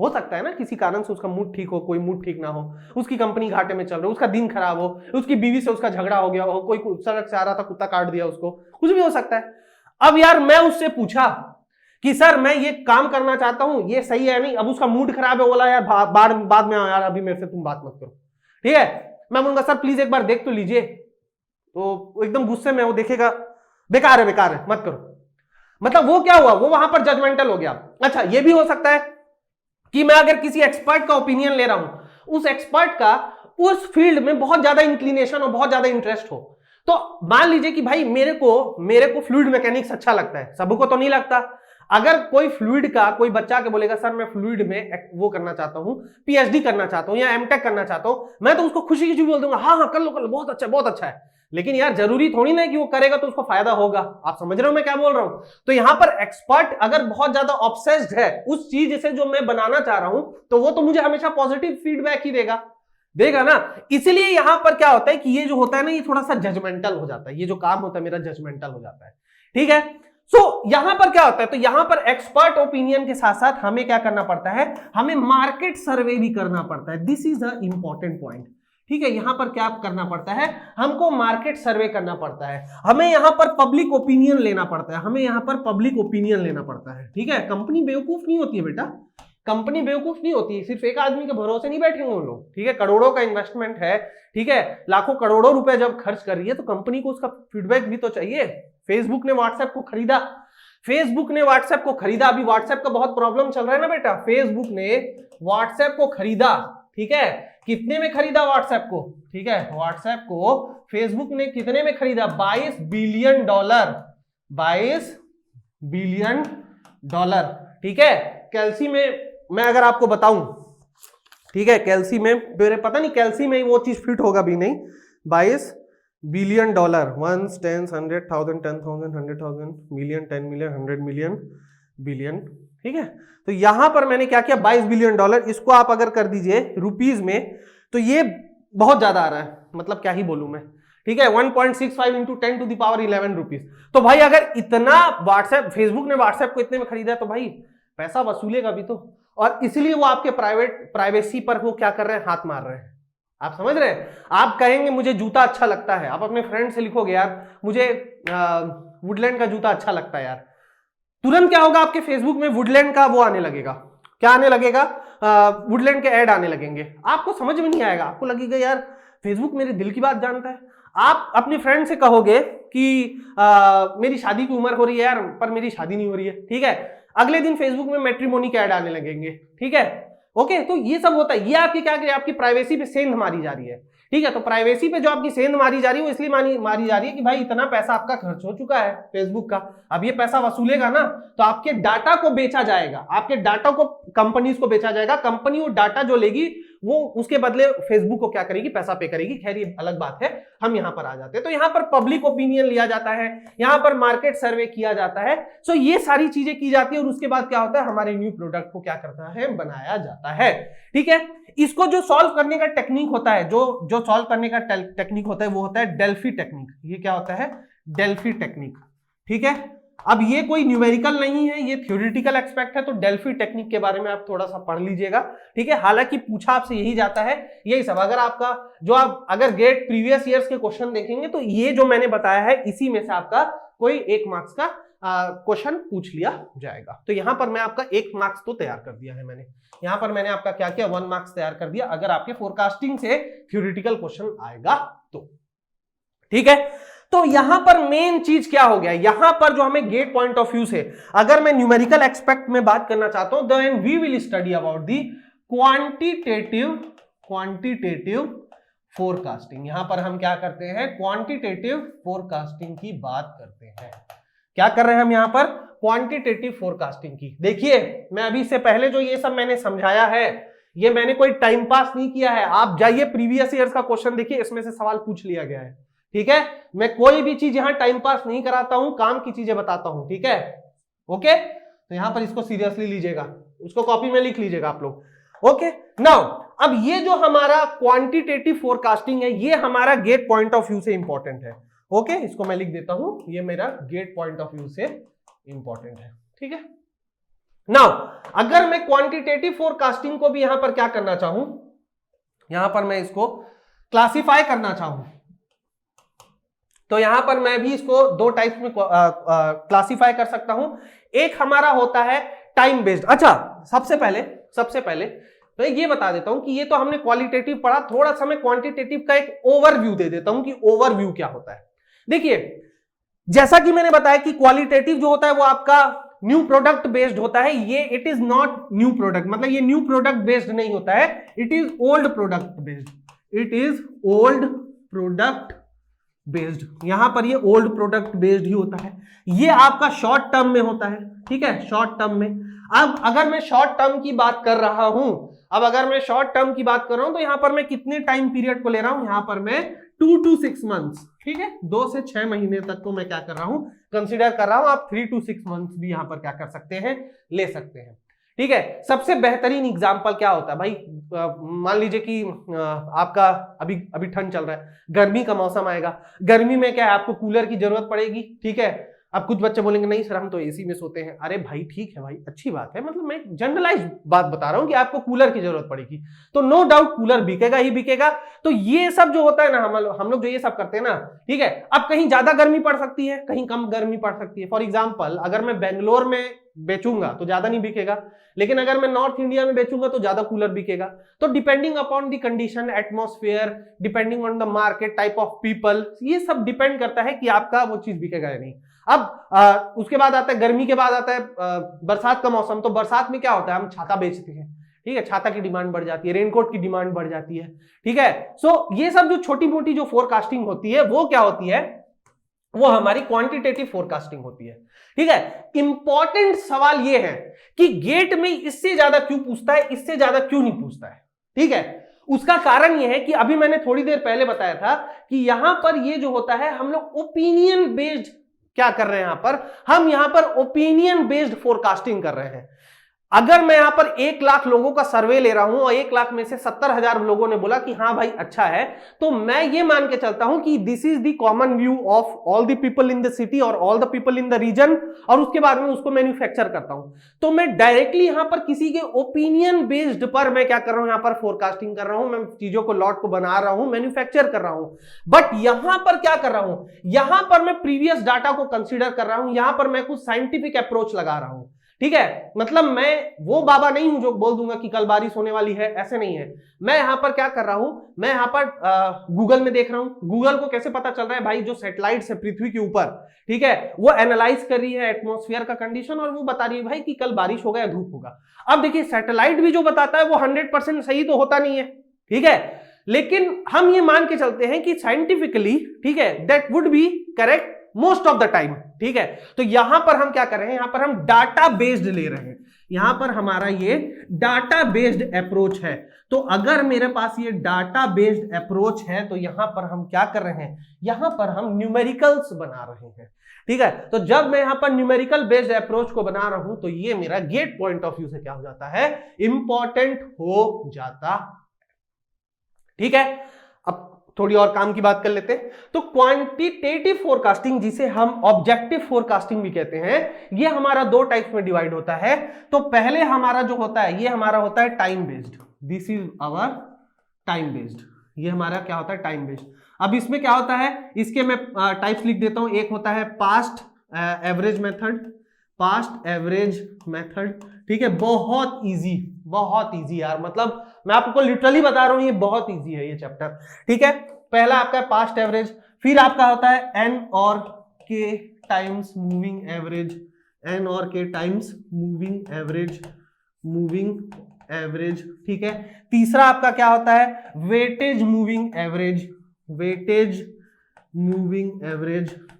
हो सकता है ना किसी कारण से उसका मूड ठीक हो, कोई मूड ठीक ना हो, उसकी कंपनी घाटे में चल रही हो, उसका दिन खराब हो, उसकी बीवी से उसका झगड़ा हो गया हो, कोई सड़क से आ रहा था कुत्ता काट दिया उसको, कुछ भी हो सकता है। अब यार मैं उससे पूछा कि सर मैं ये काम करना चाहता हूं, ये सही है नहीं, अब उसका मूड खराब है, बोला यार बाद में आओ यार, अभी मेरे से तुम बात मत करो। ठीक है, मैं बोलूंगा सर प्लीज एक बार देख तो लीजिए, तो एकदम गुस्से में वो देखेगा, बेकार है मत करो। मतलब वो क्या हुआ, वो वहां पर जजमेंटल हो गया। अच्छा, ये भी हो सकता है कि मैं अगर किसी एक्सपर्ट का ओपिनियन ले रहा हूं, उस एक्सपर्ट का उस फील्ड में बहुत ज्यादा इंक्लिनेशन और बहुत ज्यादा इंटरेस्ट हो, तो मान लीजिए कि भाई मेरे को फ्लूइड मैकेनिक्स अच्छा लगता है, सबको तो नहीं लगता। अगर कोई फ्लूइड का कोई बच्चा के बोलेगा सर मैं फ्लूइड में वो करना चाहता हूं, पीएचडी करना चाहता हूं या एमटेक करना चाहता हूं, मैं तो उसको खुशी बोल दूंगा हाँ कर लो बहुत अच्छा है। लेकिन यार जरूरी थोड़ी ना कि वो करेगा तो उसको फायदा होगा। आप समझ रहे हो मैं क्या बोल रहा हूं। तो यहां पर एक्सपर्ट अगर बहुत ज्यादा ऑब्सेस्ड है उस चीज से जो मैं बनाना चाह रहा हूं, तो वो तो मुझे हमेशा पॉजिटिव फीडबैक ही देगा ना। इसलिए यहां पर क्या होता है कि ये जो होता है ना, ये थोड़ा सा जजमेंटल हो जाता है, ये जो काम होता है मेरा जजमेंटल हो जाता है। ठीक है, सो यहां पर क्या होता है, तो यहां पर एक्सपर्ट ओपिनियन के साथ साथ हमें क्या करना पड़ता है, हमें मार्केट सर्वे भी करना पड़ता है। This is a important point. ठीक है, यहां पर क्या करना पड़ता है, हमको मार्केट सर्वे करना पड़ता है, हमें यहां पर पब्लिक ओपिनियन लेना पड़ता है, हमें यहां पर पब्लिक ओपिनियन लेना पड़ता है। ठीक है, कंपनी बेवकूफ नहीं होती है बेटा, कंपनी बेवकूफ नहीं होती, सिर्फ एक आदमी के भरोसे नहीं बैठेंगे वो लोग, ठीक है। करोड़ों का इन्वेस्टमेंट है, ठीक है, लाखों करोड़ों रुपए जब खर्च कर रही है तो कंपनी को उसका फीडबैक भी तो चाहिए। फेसबुक ने व्हाट्सएप को खरीदा, फेसबुक ने व्हाट्सएप को खरीदा, अभी व्हाट्सएप का बहुत प्रॉब्लम चल रहा है ना बेटा। फेसबुक ने व्हाट्सएप को खरीदा, ठीक है, कितने में खरीदा व्हाट्सएप को, ठीक है, व्हाट्सएप को फेसबुक ने कितने में खरीदा, $22 बिलियन, $22 बिलियन, ठीक है। कैल्सी में मैं अगर आपको बताऊं, ठीक है, कैल्सी में मेरे पता नहीं कैल्सी में वो चीज फिट होगा भी नहीं। $22 billion, 1 10 100 1000 10,000 100,000 million 10 million 100 million billion, ठीक है। तो यहां पर मैंने क्या किया, $22 बिलियन, इसको आप अगर कर दीजिए रुपीज में तो ये बहुत ज्यादा आ रहा है, मतलब क्या ही बोलूं मैं, ठीक है। 1.65 into 10 to the power 11 rupees. तो भाई अगर इतना व्हाट्सएप, फेसबुक ने व्हाट्सएप को इतने में खरीदा तो भाई पैसा वसूलेगा भी तो, और इसलिए वो आपके प्राइवेसी पर वो क्या कर रहे हैं, हाथ मार रहे हैं। आप समझ रहे हैं। आप कहेंगे मुझे जूता अच्छा लगता है, आप अपने फ्रेंड से लिखोगे यार मुझे वुडलैंड का जूता अच्छा लगता है यार, तुरंत क्या होगा, आपके फेसबुक में वुडलैंड का वो आने लगेगा, क्या आने लगेगा, वुडलैंड के ऐड आने लगेंगे। आपको समझ में नहीं आएगा, आपको लगेगा यार फेसबुक मेरे दिल की बात जानता है। आप अपने फ्रेंड से कहोगे कि मेरी शादी की उम्र हो रही है यार, पर मेरी शादी नहीं हो रही है, ठीक है, अगले दिन फेसबुक में मैट्रिमोनी के ऐड आने लगेंगे, ठीक है, ओके। तो ये सब होता है, ये आपकी क्या करें, आपकी प्राइवेसी पे सेंध मारी जा रही है, ठीक है। तो प्राइवेसी पे जो आपकी सेंध मारी जा रही है वो इसलिए मारी जा रही है कि भाई इतना पैसा आपका खर्च हो चुका है फेसबुक का, अब ये पैसा वसूलेगा ना, तो आपके डाटा को बेचा जाएगा, आपके डाटा को कंपनीज को बेचा जाएगा, कंपनी वो डाटा जो लेगी वो उसके बदले फेसबुक को क्या करेगी, पैसा पे करेगी। खैर ये अलग बात है, हम यहां पर आ जाते हैं। तो यहां पर पब्लिक ओपिनियन लिया जाता है, यहां पर मार्केट सर्वे किया जाता है, सो ये सारी चीजें की जाती है, और उसके बाद क्या होता है, हमारे न्यू प्रोडक्ट को क्या करता है, बनाया जाता है, ठीक है। इसको जो सॉल्व करने का टेक्निक होता है, जो सॉल्व करने का टेक्निक होता है वो होता है डेल्फी टेक्निक। ये क्या होता है, डेल्फी टेक्निक, ठीक है। अब ये कोई न्यूमेरिकल नहीं है, ये थ्योरेटिकल एस्पेक्ट है, तो डेल्फी टेक्निक के बारे में आप थोड़ा सा पढ़ लीजिएगा, ठीक है। हालांकि पूछा आपसे यही जाता है, यही सब अगर आपका जो आप अगर गेट प्रीवियस ईयर्स के क्वेश्चन देखेंगे तो ये जो मैंने बताया है इसी में से आपका कोई 1 मार्क्स का क्वेश्चन पूछ लिया जाएगा। तो यहां पर मैं आपका 1 मार्क्स तो तैयार कर दिया है मैंने, यहां पर मैंने आपका क्या किया, 1 मार्क्स तैयार कर दिया अगर आपके फोरकास्टिंग से थ्योरेटिकल क्वेश्चन आएगा तो, ठीक है। तो यहां पर मेन चीज क्या हो गया, यहां पर जो हमें गेट पॉइंट ऑफ व्यू से अगर मैं न्यूमेरिकल एक्सपेक्ट में बात करना चाहता हूं, then we will study about the quantitative forecasting. यहां पर हम क्या करते हैं, क्वांटिटेटिव फोरकास्टिंग की बात करते हैं। क्या कर रहे हैं हम यहां पर, क्वांटिटेटिव फोरकास्टिंग की। देखिए मैं अभी से पहले जो ये सब मैंने समझाया है, ये मैंने कोई टाइम पास नहीं किया है। आप जाइए प्रीवियस ईयर्स का क्वेश्चन देखिए, इसमें से सवाल पूछ लिया गया है, ठीक है। मैं कोई भी चीज यहां टाइम पास नहीं कराता हूं, काम की चीजें बताता हूं, ठीक है, ओके। तो यहां पर इसको सीरियसली लीजिएगा, उसको कॉपी में लिख लीजिएगा आप लोग, ओके। नाउ अब ये जो हमारा क्वांटिटेटिव फोरकास्टिंग है, ये हमारा गेट पॉइंट ऑफ व्यू से इंपॉर्टेंट है, ओके। इसको मैं लिख देता हूं, ये मेरा गेट पॉइंट ऑफ व्यू से इंपॉर्टेंट है, ठीक है। नाउ अगर मैं क्वांटिटेटिव फोरकास्टिंग को भी यहां पर क्या करना चाहूं, यहां पर मैं इसको क्लासिफाई करना चाहूं, तो यहां पर मैं भी इसको 2 टाइप्स में क्लासिफाई कर सकता हूं। एक हमारा होता है टाइम बेस्ड। अच्छा सबसे पहले तो ये बता देता हूं कि ये तो हमने क्वालिटेटिव पढ़ा, थोड़ा सा मैं क्वांटिटेटिव का एक ओवरव्यू दे देता हूं कि ओवरव्यू क्या होता है। देखिए जैसा कि मैंने बताया कि क्वालिटेटिव जो होता है वो आपका न्यू प्रोडक्ट बेस्ड होता है, ये it is not new product, मतलब ये न्यू प्रोडक्ट बेस्ड नहीं होता है, it is old product based, it is old product based. यहां पर ये ओल्ड प्रोडक्ट बेस्ड ही होता है, ये आपका शॉर्ट टर्म में होता है, ठीक है, शॉर्ट टर्म में। अब अगर मैं शॉर्ट टर्म की बात कर रहा हूं, तो यहां पर मैं कितने टाइम पीरियड को ले रहा हूं, यहां पर मैं 2 to 6 मंथ्स, ठीक है, 2 से 6 महीने तक को मैं क्या कर रहा हूं, कंसीडर कर रहा हूं। आप 3 to 6 मंथ्स भी यहां पर क्या कर सकते हैं, ले सकते हैं, ठीक है। सबसे बेहतरीन एग्जांपल क्या होता है भाई, मान लीजिए कि आपका अभी ठंड चल रहा है, गर्मी का मौसम आएगा, गर्मी में क्या है, आपको कूलर की जरूरत पड़ेगी, ठीक है। अब कुछ बच्चे बोलेंगे नहीं सर हम तो एसी में सोते हैं, अरे भाई ठीक है भाई, अच्छी बात है, मतलब मैं जनरलाइज बात बता रहा हूं कि आपको कूलर की जरूरत पड़ेगी, तो नो डाउट कूलर बिकेगा ही बिकेगा। तो ये सब जो होता है ना, हम लोग जो ये सब करते हैं ना, ठीक है। अब कहीं ज्यादा गर्मी पड़ सकती है, कहीं कम गर्मी पड़ सकती है। फॉर एग्जाम्पल अगर मैं बेंगलोर में बेचूंगा तो ज्यादा नहीं बिकेगा, लेकिन अगर मैं नॉर्थ इंडिया में बेचूंगा तो ज्यादा कूलर बिकेगा। तो depending upon the condition, atmosphere, depending on the market, type of people, ये सब डिपेंड करता है कि आपका वो चीज बिकेगा या नहीं। अब उसके बाद आता है गर्मी के बाद आता है बरसात का मौसम। तो बरसात में क्या होता है, हम छाता बेचते हैं, ठीक है, छाता की डिमांड बढ़ जाती है, रेनकोट की डिमांड बढ़ जाती है, ठीक है। सो ये सब जो छोटी मोटी जो फोरकास्टिंग होती है वो क्या होती है, वो हमारी क्वांटिटेटिव फोरकास्टिंग होती है, ठीक है। इंपॉर्टेंट सवाल ये है कि गेट में इससे ज्यादा क्यों पूछता है, इससे ज्यादा क्यों नहीं पूछता है, ठीक है। उसका कारण यह है कि अभी मैंने थोड़ी देर पहले बताया था कि यहां पर ये जो होता है, हम लोग ओपिनियन बेस्ड क्या कर रहे हैं, हम यहां पर ओपिनियन बेस्ड फोरकास्टिंग कर रहे हैं। अगर मैं यहां पर 1 लाख लोगों का सर्वे ले रहा हूं और 1 लाख में से 70,000 लोगों ने बोला कि हाँ भाई अच्छा है, तो मैं ये मान के चलता हूं कि this is the common view of all the people in the city और all the people in the region, और उसके बाद में उसको मैन्युफैक्चर करता हूं। तो मैं डायरेक्टली यहां पर किसी के ओपिनियन बेस्ड पर मैं क्या कर रहा हूं, यहां पर फोरकास्टिंग कर रहा हूं, मैं चीजों को लॉट को बना रहा हूं, मैन्युफैक्चर कर रहा हूं। बट यहां पर क्या कर रहा हूं, यहां पर मैं प्रीवियस डाटा को कंसिडर कर रहा हूं, यहां पर मैं कुछ साइंटिफिक अप्रोच लगा रहा हूं, ठीक है। मतलब मैं वो बाबा नहीं हूं जो बोल दूंगा कि कल बारिश होने वाली है, ऐसे नहीं है। मैं यहां पर क्या कर रहा हूं, मैं यहां पर गूगल में देख रहा हूं। गूगल को कैसे पता चल रहा है भाई, जो सैटेलाइट्स है पृथ्वी के ऊपर, ठीक है, वो एनालाइज कर रही है एटमॉस्फेयर का कंडीशन और वो बता रही है भाई कि कल बारिश होगा या धूप होगा। अब देखिए सैटेलाइट भी जो बताता है वो 100% सही तो होता नहीं है, ठीक है, लेकिन हम ये मान के चलते हैं कि साइंटिफिकली, ठीक है, that would be correct most of the time, ठीक है। तो यहां पर हम क्या कर रहे हैं, यहां पर हम डाटा बेस्ड ले रहे हैं, यहां पर हमारा ये डाटा बेस्ड अप्रोच है। तो अगर मेरे पास ये डाटा बेस्ड अप्रोच है तो यहां पर हम क्या कर रहे हैं, यहां पर हम न्यूमेरिकल्स बना रहे हैं, ठीक है। तो जब मैं यहां पर न्यूमेरिकल बेस्ड अप्रोच को बना रहा हूं तो ये मेरा गेट पॉइंट ऑफ व्यू से क्या हो जाता है, इंपॉर्टेंट हो जाता, ठीक है। अब थोड़ी और काम की बात कर लेते हैं। तो क्वांटिटेटिव फोरकास्टिंग, जिसे हम ऑब्जेक्टिव फोरकास्टिंग भी कहते हैं, ये हमारा 2 टाइप्स में डिवाइड होता है। तो पहले हमारा जो होता है, ये हमारा होता है time based, this is our time based, ये हमारा क्या होता है, टाइम बेस्ड। अब इसमें क्या होता है, इसके मैं टाइप्स लिख देता हूं। एक होता है past average method, past average method, ठीक है, बहुत इजी यार, मतलब मैं आपको लिटरली बता रहा हूं, ये बहुत इजी है ये चैप्टर, ठीक है। पहला आपका है पास्ट एवरेज, फिर आपका होता है एन और के टाइम्स मूविंग एवरेज, एन और के टाइम्स मूविंग एवरेज, ठीक है। तीसरा आपका क्या होता है, वेटेज मूविंग एवरेज,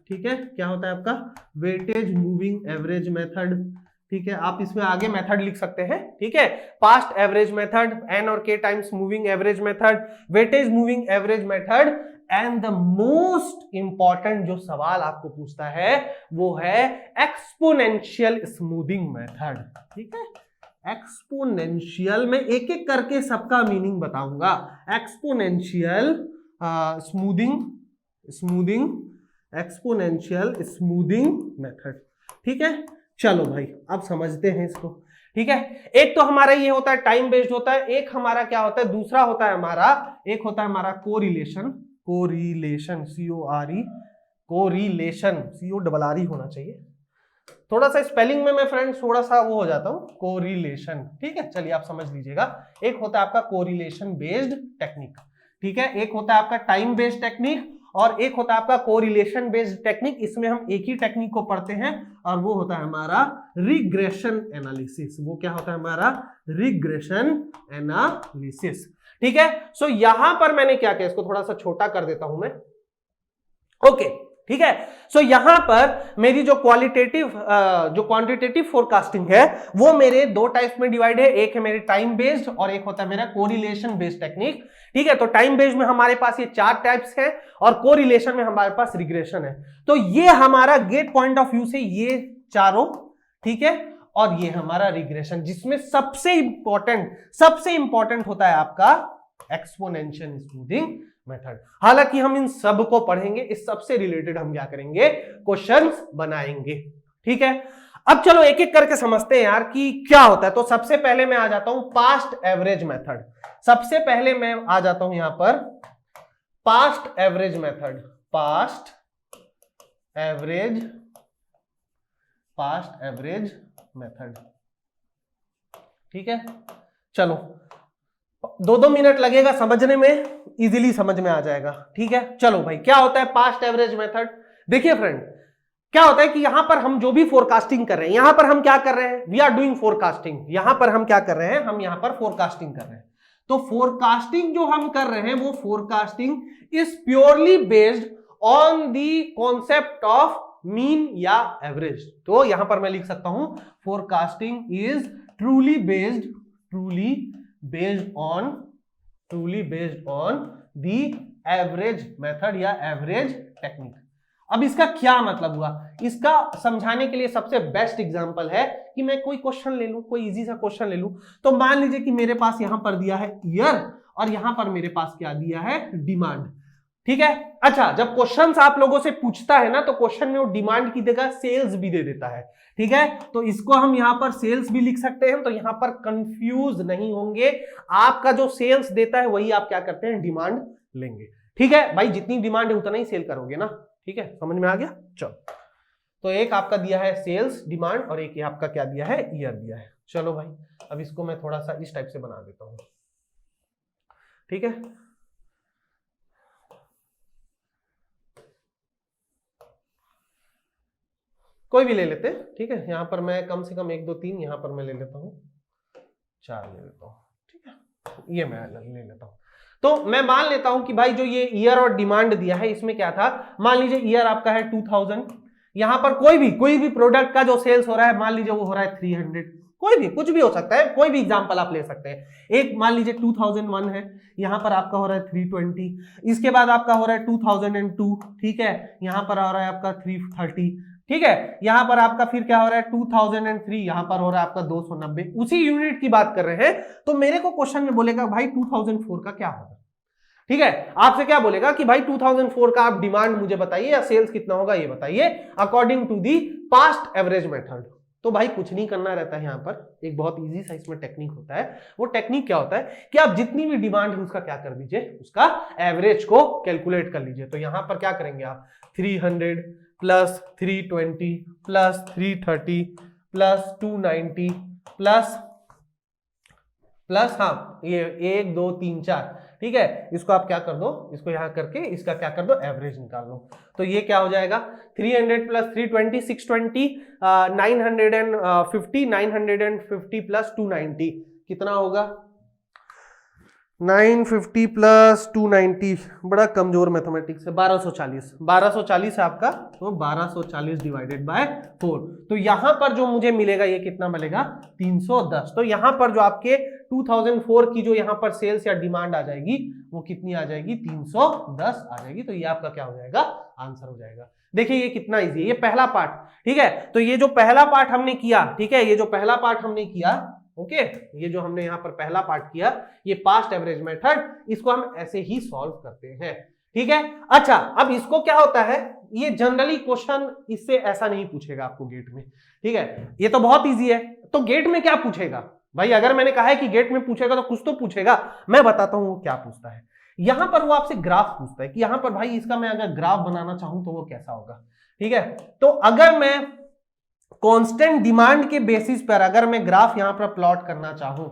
ठीक है, क्या होता है आपका, वेटेज मूविंग एवरेज मेथड, ठीक है। आप इसमें आगे मेथड लिख सकते हैं, ठीक है, पास्ट एवरेज मेथड, एन और के times moving average method, weightage moving average method, and the most important जो सवाल आपको पूछता है वो है एक्सपोनेंशियल स्मूथिंग मेथड, ठीक है। एक्सपोनेंशियल में एक एक करके सबका मीनिंग बताऊंगा। एक्सपोनेंशियल स्मूथिंग मेथड, ठीक है। चलो भाई अब समझते हैं इसको, ठीक है। एक तो हमारा ये होता है टाइम बेस्ड होता है, एक हमारा क्या होता है, दूसरा होता है हमारा, एक होता है हमारा कोरिलेशन, CORRELATION होना चाहिए, थोड़ा सा स्पेलिंग में मैं फ्रेंड्स थोड़ा सा वो हो जाता हूं, कोरिलेशन, ठीक है। चलिए आप समझ लीजिएगा, एक होता है आपका कोरिलेशन बेस्ड टेक्निक, ठीक है, एक होता है आपका टाइम बेस्ड टेक्निक और एक होता है आपका कोरिलेशन बेस्ड टेक्निक। इसमें हम एक ही टेक्निक को पढ़ते हैं और वो होता है हमारा रिग्रेशन एनालिसिस। वो क्या होता है हमारा, रिग्रेशन एनालिसिस, ठीक है। सो यहां पर मैंने क्या किया, इसको थोड़ा सा छोटा कर देता हूं मैं, ओके, ठीक है। सो यहां पर मेरी जो क्वांटिटेटिव फोरकास्टिंग है वो मेरे 2 टाइप्स में डिवाइड है, एक है मेरे टाइम बेस्ड और एक होता है मेरा कोरिलेशन बेस्ड टेक्निक, ठीक है। तो टाइम बेस्ड में हमारे पास ये 4 टाइप्स हैं और कोरिलेशन में हमारे पास रिग्रेशन है। तो ये हमारा गेट पॉइंट ऑफ व्यू से ये चारों, ठीक है, और ये हमारा रिग्रेशन, जिसमें सबसे इंपॉर्टेंट होता है आपका एक्सपोनेंशियल स्मूथिंग मेथड। हालांकि हम इन सब को पढ़ेंगे, इस सब से रिलेटेड हम क्या करेंगे, क्वेश्चंस बनाएंगे, ठीक है। अब चलो एक एक करके समझते हैं यार कि क्या होता है। तो सबसे पहले मैं आ जाता हूं पास्ट एवरेज मेथड, सबसे पहले मैं आ जाता हूं यहां पर past average method, past average method. ठीक है, चलो 2-2 मिनट लगेगा समझने में, इजीली समझ में आ जाएगा। ठीक है, चलो भाई, क्या होता है पास्ट एवरेज मेथड? देखिए फ्रेंड, क्या होता है कि यहां पर हम जो भी फोरकास्टिंग कर रहे हैं, यहां पर हम क्या कर रहे हैं, वी आर डूइंग फोरकास्टिंग। यहां पर हम क्या कर रहे हैं, हम यहां पर फोरकास्टिंग कर रहे हैं। तो फोरकास्टिंग जो हम कर रहे हैं वो forecasting is purely based on the concept of mean या एवरेज। तो यहां पर मैं लिख सकता हूं forecasting is truly based on the average method या एवरेज टेक्निक। अब इसका क्या मतलब हुआ, इसका समझाने के लिए सबसे बेस्ट एग्जांपल है कि मैं कोई क्वेश्चन ले लूं, कोई इजी सा क्वेश्चन ले लूं। तो मान लीजिए कि मेरे पास यहां पर दिया है ईयर और यहां पर मेरे पास क्या दिया है, डिमांड। ठीक है, अच्छा, जब क्वेश्चंस आप लोगों से पूछता है ना, तो क्वेश्चन में वो डिमांड की जगह सेल्स भी दे देता है। ठीक है, तो इसको हम यहां पर सेल्स भी लिख सकते हैं। तो यहां पर कंफ्यूज नहीं होंगे, आपका जो सेल्स देता है वही आप क्या करते हैं, डिमांड लेंगे। ठीक है भाई, जितनी डिमांड है उतना ही सेल करोगे ना। ठीक है, समझ में आ गया? चलो, तो एक आपका दिया है सेल्स डिमांड और एक आपका क्या दिया है, ईयर दिया है। चलो भाई, अब इसको मैं थोड़ा सा इस टाइप से बना देता हूं। ठीक है, कोई भी ले लेते हैं। ठीक है, यहां पर मैं कम से कम 1 2 3 यहां पर मैं ले लेता हूं, 4 ले लेता हूं। ठीक है, ये मैं ले लेता हूं। तो मैं मान लेता हूं कि भाई जो ये ईयर और डिमांड दिया है इसमें क्या था, मान लीजिए ईयर आपका है 2000, यहां पर कोई भी प्रोडक्ट का जो सेल्स हो रहा है, मान लीजिए वो हो रहा है 300, कोई भी, कुछ भी हो सकता है, कोई भी एग्जांपल आप ले सकते हैं। एक मान लीजिए 2001 है, यहां पर आपका हो रहा है 320, इसके बाद आपका हो रहा है 2002, ठीक है, यहां पर हो रहा है आपका 330, ठीक है, यहां पर आपका फिर क्या हो रहा है 2003, यहां पर हो रहा है आपका 290। उसी यूनिट की बात कर रहे हैं। तो मेरे को क्वेश्चन में बोलेगा भाई 2004 का क्या होगा। ठीक है, आपसे क्या बोलेगा कि भाई 2004 का आप डिमांड मुझे बताइए या सेल्स कितना होगा ये बताइए according to the past average method. तो भाई कुछ नहीं करना रहता है, यहां पर एक बहुत इजी सा इसमें टेक्निक होता है। वो टेक्निक क्या होता है कि आप जितनी भी डिमांड है उसका क्या कर दीजिए, उसका एवरेज को कैलकुलेट कर लीजिए। तो यहां पर क्या करेंगे आप, 300 प्लस 320 प्लस 330 प्लस 290 प्लस हाँ ये 1 2 3 4, ठीक है, इसको आप क्या कर दो, इसको यहां करके इसका क्या कर दो, एवरेज निकाल लो। तो ये क्या हो जाएगा, 300 प्लस 320 620, 950 प्लस 290 कितना होगा, 950 प्लस 290, बड़ा कमजोर मैथमेटिक्स है, 1240 है आपका। तो 1240 डिवाइडेड बाय 4, तो यहां पर जो मुझे मिलेगा ये कितना मिलेगा, 310। तो यहां पर जो आपके 2004 की जो यहां पर सेल्स या डिमांड आ जाएगी वो कितनी आ जाएगी, 310 आ जाएगी। तो ये आपका क्या हो जाएगा, आंसर हो जाएगा। देखिए ये कितना इजी है, ये पहला पार्ट। ठीक है, तो ये जो पहला पार्ट हमने किया, ठीक है, ये जो पहला पार्ट हमने किया, ओके, ये जो हमने यहां पर पहला पार्ट किया, ये पास्ट एवरेज मेथड, इसको हम ऐसे ही सॉल्व करते हैं। ठीक है, अच्छा, अब इसको क्या होता है, ये जनरली क्वेश्चन इससे ऐसा नहीं पूछेगा आपको गेट में। ठीक है, ये तो बहुत इजी है। तो गेट में क्या पूछेगा भाई, अगर मैंने कहा है कि गेट में पूछेगा तो कुछ तो पूछेगा, मैं बताता हूं वो क्या पूछता है। यहां पर वो आपसे ग्राफ पूछता है कि यहां पर भाई इसका मैं अगर ग्राफ बनाना चाहूं तो वो कैसा होगा। ठीक है, तो अगर मैं कांस्टेंट डिमांड के बेसिस पर अगर मैं ग्राफ यहां पर प्लॉट करना चाहूं,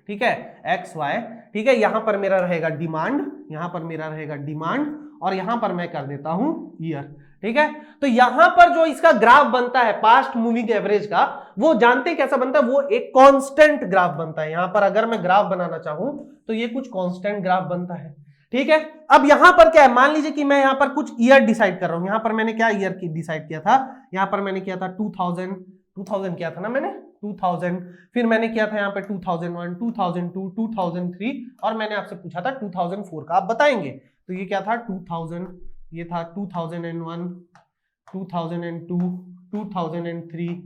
ठीक है, एक्स वाई, ठीक है, यहां पर मेरा रहेगा डिमांड, यहां पर मेरा रहेगा डिमांड और यहां पर मैं कर देता हूं ईयर। ठीक है, तो यहां पर जो इसका ग्राफ बनता है पास्ट मूविंग एवरेज का, वो जानते कैसा बनता है, वो एक कांस्टेंट ग्राफ बनता है। यहां पर अगर मैं ग्राफ बनाना चाहूं तो ये कुछ कांस्टेंट ग्राफ बनता है। ठीक है, अब यहां पर क्या है, मान लीजिए कि मैं यहां पर कुछ ईयर डिसाइड कर रहा हूं। यहां पर मैंने क्या ईयर की डिसाइड किया था, यहां पर मैंने किया था 2000 किया था ना मैंने, 2000, फिर मैंने किया था यहां पे 2001 2002 2003 और मैंने आपसे पूछा था 2004 का आप बताएंगे। तो ये क्या था 2000, ये था 2001 2002 2003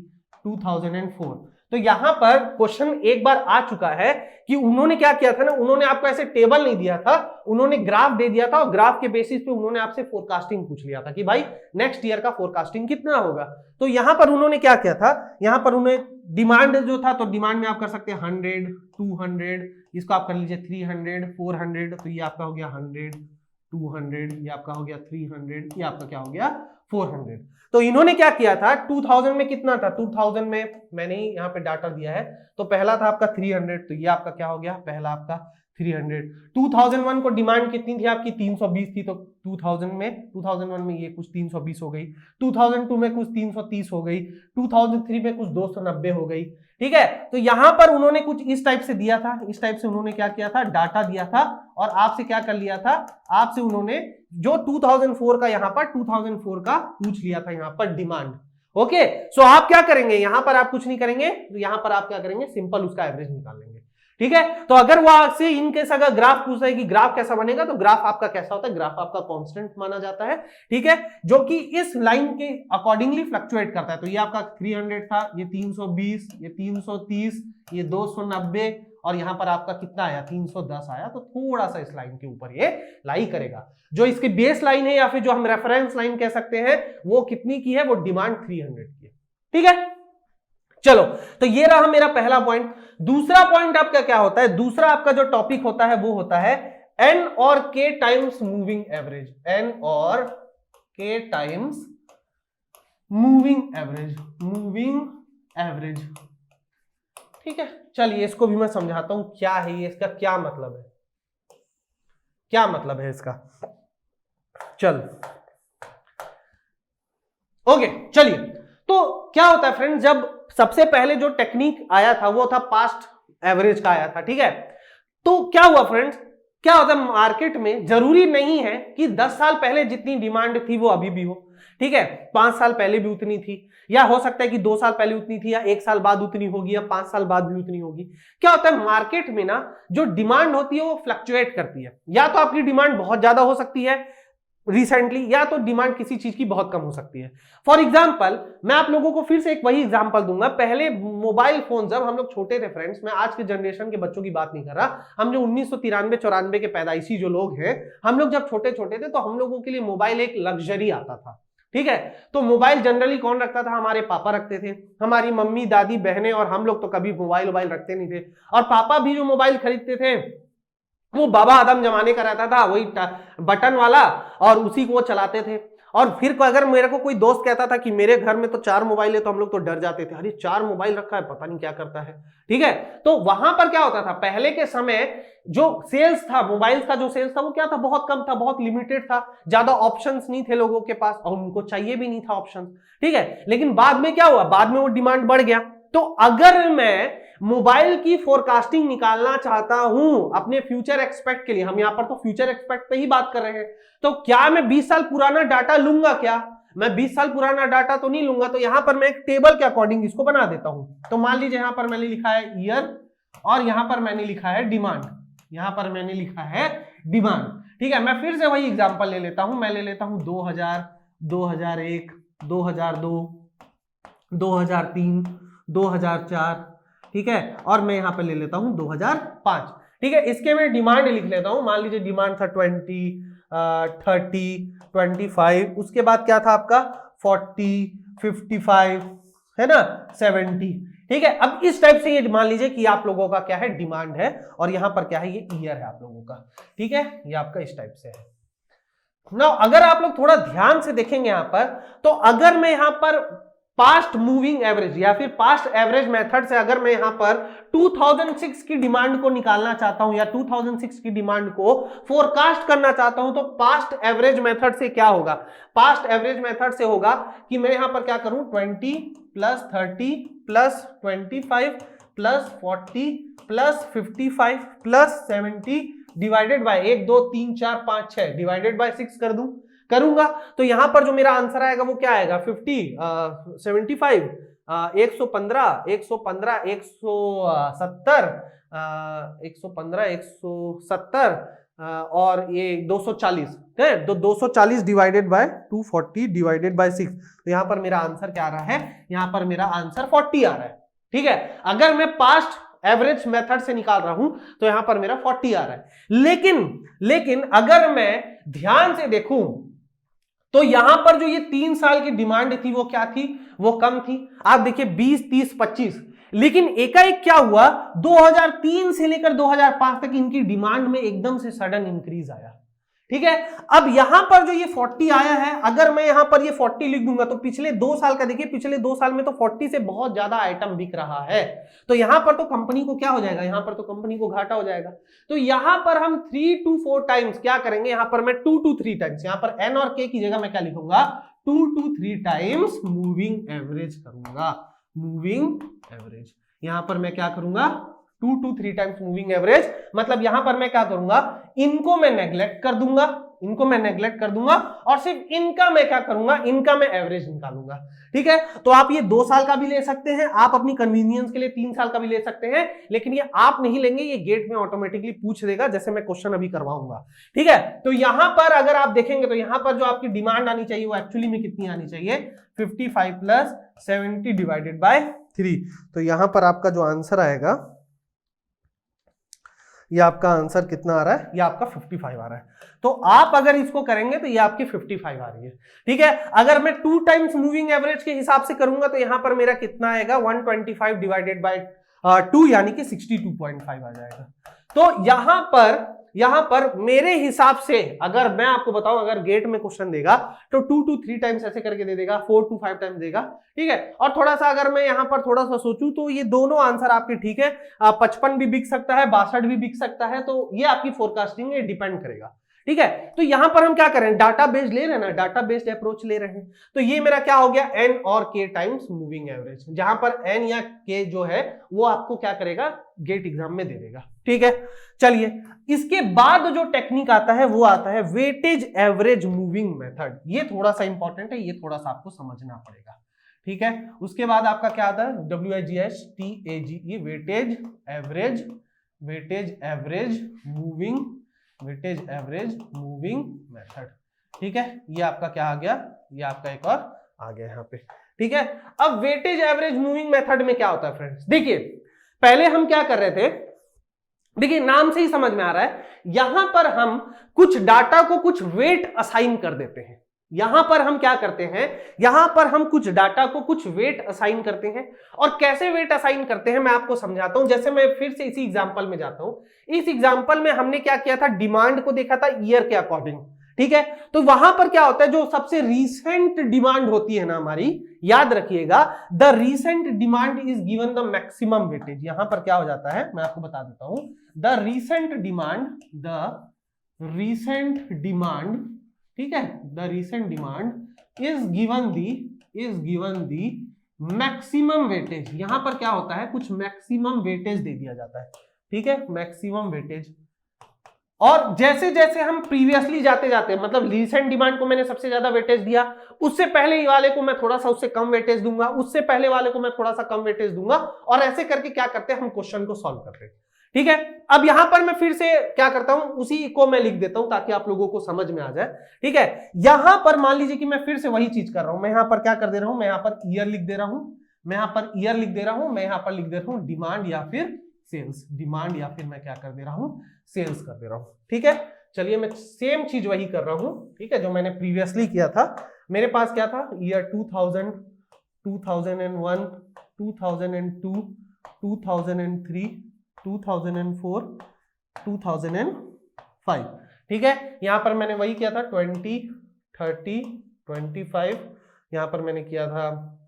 2004। तो यहां पर क्वेश्चन एक बार आ चुका है कि उन्होंने क्या किया था ना, उन्होंने आपको ऐसे टेबल नहीं दिया था, उन्होंने ग्राफ दे दिया था और ग्राफ के बेसिस पे उन्होंने आपसे फोरकास्टिंग पूछ लिया था कि भाई नेक्स्ट ईयर का फोरकास्टिंग कितना होगा। तो यहां पर उन्होंने क्या किया था, यहां पर उन्होंने डिमांड जो था, तो डिमांड में आप कर सकते हैं 100 200, इसको आप कर लीजिए 300 400, तो ये आपका हो गया 100 200, ये आपका हो गया 300, ये आपका क्या हो गया 400। तो इन्होंने क्या किया था, 2000 में कितना था, 2000 में मैंने ही यहाँ पे डाटा दिया है, तो पहला था आपका 300, तो ये आपका क्या हो गया, पहला आपका 300। 2001 को डिमांड कितनी थी आपकी, 320 थी, तो 2001 में ये कुछ 320 हो गई, 2002 में कुछ 330 हो गई, 2003 में कुछ 290 हो गई। ठीक है, तो यहां पर उन्होंने कुछ इस टाइप से दिया था, इस टाइप से उन्होंने क्या किया था, डाटा दिया था, और आपसे क्या कर लिया था, आपसे उन्होंने जो 2004 का यहां पर 2004 का पूछ लिया था यहां पर डिमांड। ओके, सो आप क्या करेंगे, यहां पर आप कुछ नहीं करेंगे, तो यहां पर आप क्या करेंगे, सिंपल उसका एवरेज निकाल लेंगे। ठीक है, तो अगर वो आपसे इनकेस अगर ग्राफ पूछ रहा है कि ग्राफ कैसा बनेगा, तो ग्राफ आपका कैसा होता है, ग्राफ आपका कांस्टेंट माना जाता है। ठीक है, जो कि इस लाइन के अकॉर्डिंगली फ्लक्चुएट करता है। तो ये आपका 300 था, ये 320, ये 330, ये 290, और यहां पर आपका कितना आया, 310 आया। तो थोड़ा सा इस लाइन के ऊपर ये लाई करेगा। जो इसकी बेस लाइन है या फिर जो हम रेफरेंस लाइन कह सकते हैं, वो कितनी की है, वो डिमांड 300 की है। ठीक है, चलो, तो ये रहा मेरा पहला पॉइंट। दूसरा पॉइंट आपका क्या होता है, दूसरा आपका जो टॉपिक होता है वो होता है एन और के टाइम्स मूविंग एवरेज, एन और के times moving average, moving average. ठीक है, चलिए इसको भी मैं समझाता हूं क्या है ये, इसका क्या मतलब है, क्या मतलब है इसका। चल ओके, चलिए, तो क्या होता है फ्रेंड्स, जब सबसे पहले जो टेक्निक आया था वो था पास्ट एवरेज का आया था। ठीक है, तो क्या हुआ फ्रेंड्स, क्या होता है मार्केट में, जरूरी नहीं है कि 10 साल पहले जितनी डिमांड थी वो अभी भी हो। ठीक है, 5 साल पहले भी उतनी थी, या हो सकता है कि 2 साल पहले उतनी थी, या 1 साल बाद उतनी होगी, या 5 साल बाद भी उतनी होगी। क्या होता है मार्केट में ना, जो डिमांड होती है वो फ्लक्चुएट करती है, या तो आपकी डिमांड बहुत ज्यादा हो सकती है रिसेंटली, या तो डिमांड किसी चीज की बहुत कम हो सकती है। फॉर एग्जाम्पल, मैं आप लोगों को फिर से एक वही एग्जाम्पल दूंगा। पहले मोबाइल फोन जब हम लोग छोटे थे फ्रेंड्स, मैं आज के जनरेशन के बच्चों की बात नहीं कर रहा, हम जो 1993-94 के पैदाइशी जो लोग हैं, हम लोग जब छोटे छोटे थे तो हम लोगों के लिए मोबाइल एक लग्जरी आता था। ठीक है, तो मोबाइल जनरली कौन रखता था, हमारे पापा रखते थे, हमारी मम्मी दादी बहनें, और हम लोग तो कभी मोबाइल रखते नहीं थे। और पापा भी जो मोबाइल खरीदते थे वो बाबा आदम जमाने का रहता था, वही बटन वाला, और उसी को वो चलाते थे। और फिर अगर मेरे को कोई दोस्त कहता था कि मेरे घर में तो 4 मोबाइल है, तो हम लोग तो डर जाते थे, अरे 4 मोबाइल रखा है, पता नहीं क्या करता है। ठीक है, तो वहां पर क्या होता था, पहले के समय जो सेल्स था, मोबाइल्स का जो सेल्स था वो क्या था, बहुत कम था, बहुत लिमिटेड था, ज्यादा ऑप्शंस नहीं थे लोगों के पास, और उनको चाहिए भी नहीं था ऑप्शन। ठीक है, लेकिन बाद में क्या हुआ, बाद में वो डिमांड बढ़ गया। तो अगर मैं मोबाइल की फोरकास्टिंग निकालना चाहता हूं अपने फ्यूचर एक्सपेक्ट के लिए, हम यहां पर तो फ्यूचर एक्सपेक्ट पे ही बात कर रहे हैं, तो क्या मैं 20 साल पुराना डाटा लूंगा, क्या मैं 20 साल पुराना डाटा तो नहीं लूंगा। तो यहां पर मैं एक टेबल के अकॉर्डिंग इसको बना देता हूं। तो मान लीजिए यहां पर मैंने लिखा है ईयर, और यहां पर मैंने लिखा है डिमांड, यहां पर मैंने लिखा है डिमांड। ठीक है, मैं फिर से वही एग्जांपल ले लेता हूं, मैं ले लेता हूं 2000, 2001, 2002, 2003, 2004। ठीक है, और मैं यहां पे ले लेता हूं 2005। ठीक है, इसके मैं डिमांड लिख लेता हूं, मान लीजिए डिमांड था 20, 30, 25, उसके बाद क्या था आपका 40, 55, है ना, 70। ठीक है, अब इस टाइप से ये मान लीजिए कि आप लोगों का क्या है, डिमांड है, और यहां पर क्या है, ये ईयर है आप लोगों का। ठीक है, ये आपका इस टाइप से है ना। अगर आप लोग थोड़ा ध्यान से देखेंगे यहां पर, तो अगर मैं यहां पर पास्ट मूविंग एवरेज या फिर पास्ट एवरेज मेथड से अगर मैं यहां पर 2006 की डिमांड को निकालना चाहता हूं, या 2006 की डिमांड को फोरकास्ट करना चाहता हूं, तो पास्ट एवरेज मेथड से क्या होगा, पास्ट एवरेज मेथड से होगा कि मैं यहां पर क्या करूं, 20 plus 30 plus 25 plus 40 plus 55 plus 70 divided by 1 2 3 4 5 6 divided by 6 कर दूं, करूंगा। तो यहां पर जो मेरा आंसर आएगा वो क्या आएगा, 50, 75, 115, 115, 170, 115, 170, और ये 240 है, तो 240 डिवाइडेड बाय 240 डिवाइडेड बाय 6। तो यहां पर मेरा आंसर क्या आ रहा है, यहां पर मेरा आंसर 40 आ रहा है। ठीक है, अगर मैं पास्ट एवरेज मेथड से निकाल रहा हूं तो यहां पर मेरा 40 आ रहा है। लेकिन अगर मैं ध्यान से देखूं तो यहां पर जो ये 3 साल की डिमांड थी वो क्या थी, वो कम थी। आप देखिए 20, 30, 25, लेकिन एकाएक क्या हुआ, 2003 से लेकर 2005 तक इनकी डिमांड में एकदम से सडन इंक्रीज आया। ठीक है। अब यहां पर जो ये 40 आया है, अगर मैं यहां पर ये 40 लिख दूंगा तो पिछले 2 साल का देखिए, पिछले 2 साल में तो 40 से बहुत ज्यादा आइटम बिक रहा है, तो यहां पर तो कंपनी को क्या हो जाएगा, यहां पर तो कंपनी को घाटा हो जाएगा। तो यहां पर हम 3 to 4 टाइम्स क्या करेंगे, यहां पर मैं 2 to 3 टाइम्स, यहां पर एन और के की जगह मैं क्या लिखूंगा, 2 to 3 टाइम्स मूविंग एवरेज करूंगा, मूविंग एवरेज। यहां पर मैं क्या करूंगा, 2 to 3 टाइम्स मूविंग एवरेज, मतलब यहां पर मैं क्या करूंगा, इनको मैं नेग्लेक्ट कर दूंगा, इनको मैं नेग्लेक्ट कर दूंगा और सिर्फ इनका मैं क्या करूंगा, इनका मैं एवरेज निकालूंगा। ठीक है, तो आप ये 2 साल का भी ले सकते हैं, आप अपनी कन्वीनियंस के लिए 3 साल का भी ले सकते हैं, लेकिन ये आप नहीं लेंगे, ये गेट में ऑटोमेटिकली पूछ देगा, जैसे मैं क्वेश्चन अभी करवाऊंगा। ठीक है, तो यहां पर अगर आप देखेंगे तो यहां पर जो आपकी डिमांड आनी चाहिए वो एक्चुअली में कितनी आनी चाहिए, 55 प्लस 70 डिवाइडेड बाय 3। तो यहां पर आपका जो आंसर आएगा, ये आपका आंसर कितना आ रहा है, ये आपका 55 आ रहा है। तो आप अगर इसको करेंगे तो ये आपकी 55 आ रही है। ठीक है, अगर मैं 2 टाइम्स मूविंग एवरेज के हिसाब से करूंगा तो यहां पर मेरा कितना आएगा, 125 डिवाइडेड बाय 2 यानी कि 62.5 आ जाएगा। तो यहां पर मेरे हिसाब से अगर मैं आपको बताऊं, अगर गेट में क्वेश्चन देगा तो 2 to 3 टाइम्स ऐसे करके दे देगा, 4 to 5 टाइम्स देगा। ठीक है, और थोड़ा सा अगर मैं यहां पर थोड़ा सा सोचूं तो ये दोनों आंसर आपके ठीक है, 55 भी बिक सकता है, 62 भी बिक सकता है, तो ये आपकी फोरकास्टिंग ये डिपेंड करेगा। ठीक है, तो यहां पर हम क्या करें, डाटा बेस्ड ले रहे हैं ना, डाटा बेस्ड अप्रोच ले रहे हैं, तो ये मेरा क्या हो गया, एन और के टाइम्स मूविंग एवरेज, जहां पर एन या के जो है वो आपको क्या करेगा, गेट एग्जाम में दे देगा। ठीक है, चलिए इसके बाद जो टेक्निक आता है वो आता है वेटेज एवरेज मूविंग मेथड। ये थोड़ा सा इंपॉर्टेंट है, ये थोड़ा सा आपको समझना पड़ेगा। ठीक है, उसके बाद आपका क्या आता है, WIGHTAGE, weightage average moving method. ठीक है, ये आपका क्या आ गया, ये आपका एक और आ गया यहाँ पे। ठीक है, अब वेटेज एवरेज मूविंग मेथड में क्या होता है फ्रेंड्स, देखिए पहले हम क्या कर रहे थे, देखिए नाम से ही समझ में आ रहा है, यहां पर हम कुछ डाटा को कुछ वेट असाइन कर देते हैं। यहां पर हम क्या करते हैं, यहां पर हम कुछ डाटा को कुछ वेट असाइन करते हैं, और कैसे वेट असाइन करते हैं मैं आपको समझाता हूं। जैसे मैं फिर से इसी एग्जांपल में जाता हूं। इस एग्जांपल में हमने क्या किया था, डिमांड को देखा था ईयर के अकॉर्डिंग। ठीक है, तो वहां पर क्या होता है, जो सबसे रीसेंट डिमांड होती है ना हमारी, याद रखिएगा, the recent demand is given the maximum weightage. यहां पर क्या हो जाता है मैं आपको बता देता हूं, द रीसेंट डिमांड, ठीक है, the recent demand is given the maximum weightage. यहां पर क्या होता है, कुछ मैक्सिमम वेटेज दे दिया जाता है। ठीक है, मैक्सिमम वेटेज, और जैसे जैसे हम प्रीवियसली जाते जाते, मतलब रीसेंट डिमांड को मैंने सबसे ज्यादा वेटेज दिया, उससे पहले वाले को मैं थोड़ा सा उससे कम वेटेज दूंगा, उससे पहले वाले को मैं थोड़ा सा कम वेटेज दूंगा, और ऐसे करके क्या करते हैं हम क्वेश्चन को सॉल्व करते हैं। ठीक है, अब यहां पर मैं फिर से क्या करता हूं, उसी को मैं लिख देता हूं ताकि आप लोगों को समझ में आ जाए। ठीक है, यहां पर मान लीजिए कि मैं फिर से वही चीज कर रहा हूं, मैं यहां पर क्या कर दे रहा हूं, मैं यहां पर ईयर लिख दे रहा हूं, मैं यहां पर ईयर लिख दे रहा हूं, मैं यहां पर लिख दे रहा हूं डिमांड या फिर सेल्स, डिमांड या फिर मैं क्या कर दे रहा हूं, सेल्स कर दे रहा हूं। ठीक है, चलिए मैं सेम चीज वही कर रहा हूं। ठीक है, जो मैंने प्रीवियसली किया था, मेरे पास क्या था, ईयर 2000, 2001, 2002, 2003, 2004, 2005। ठीक है, यहां पर मैंने वही किया था 20, 30, 25, यहां पर मैंने किया था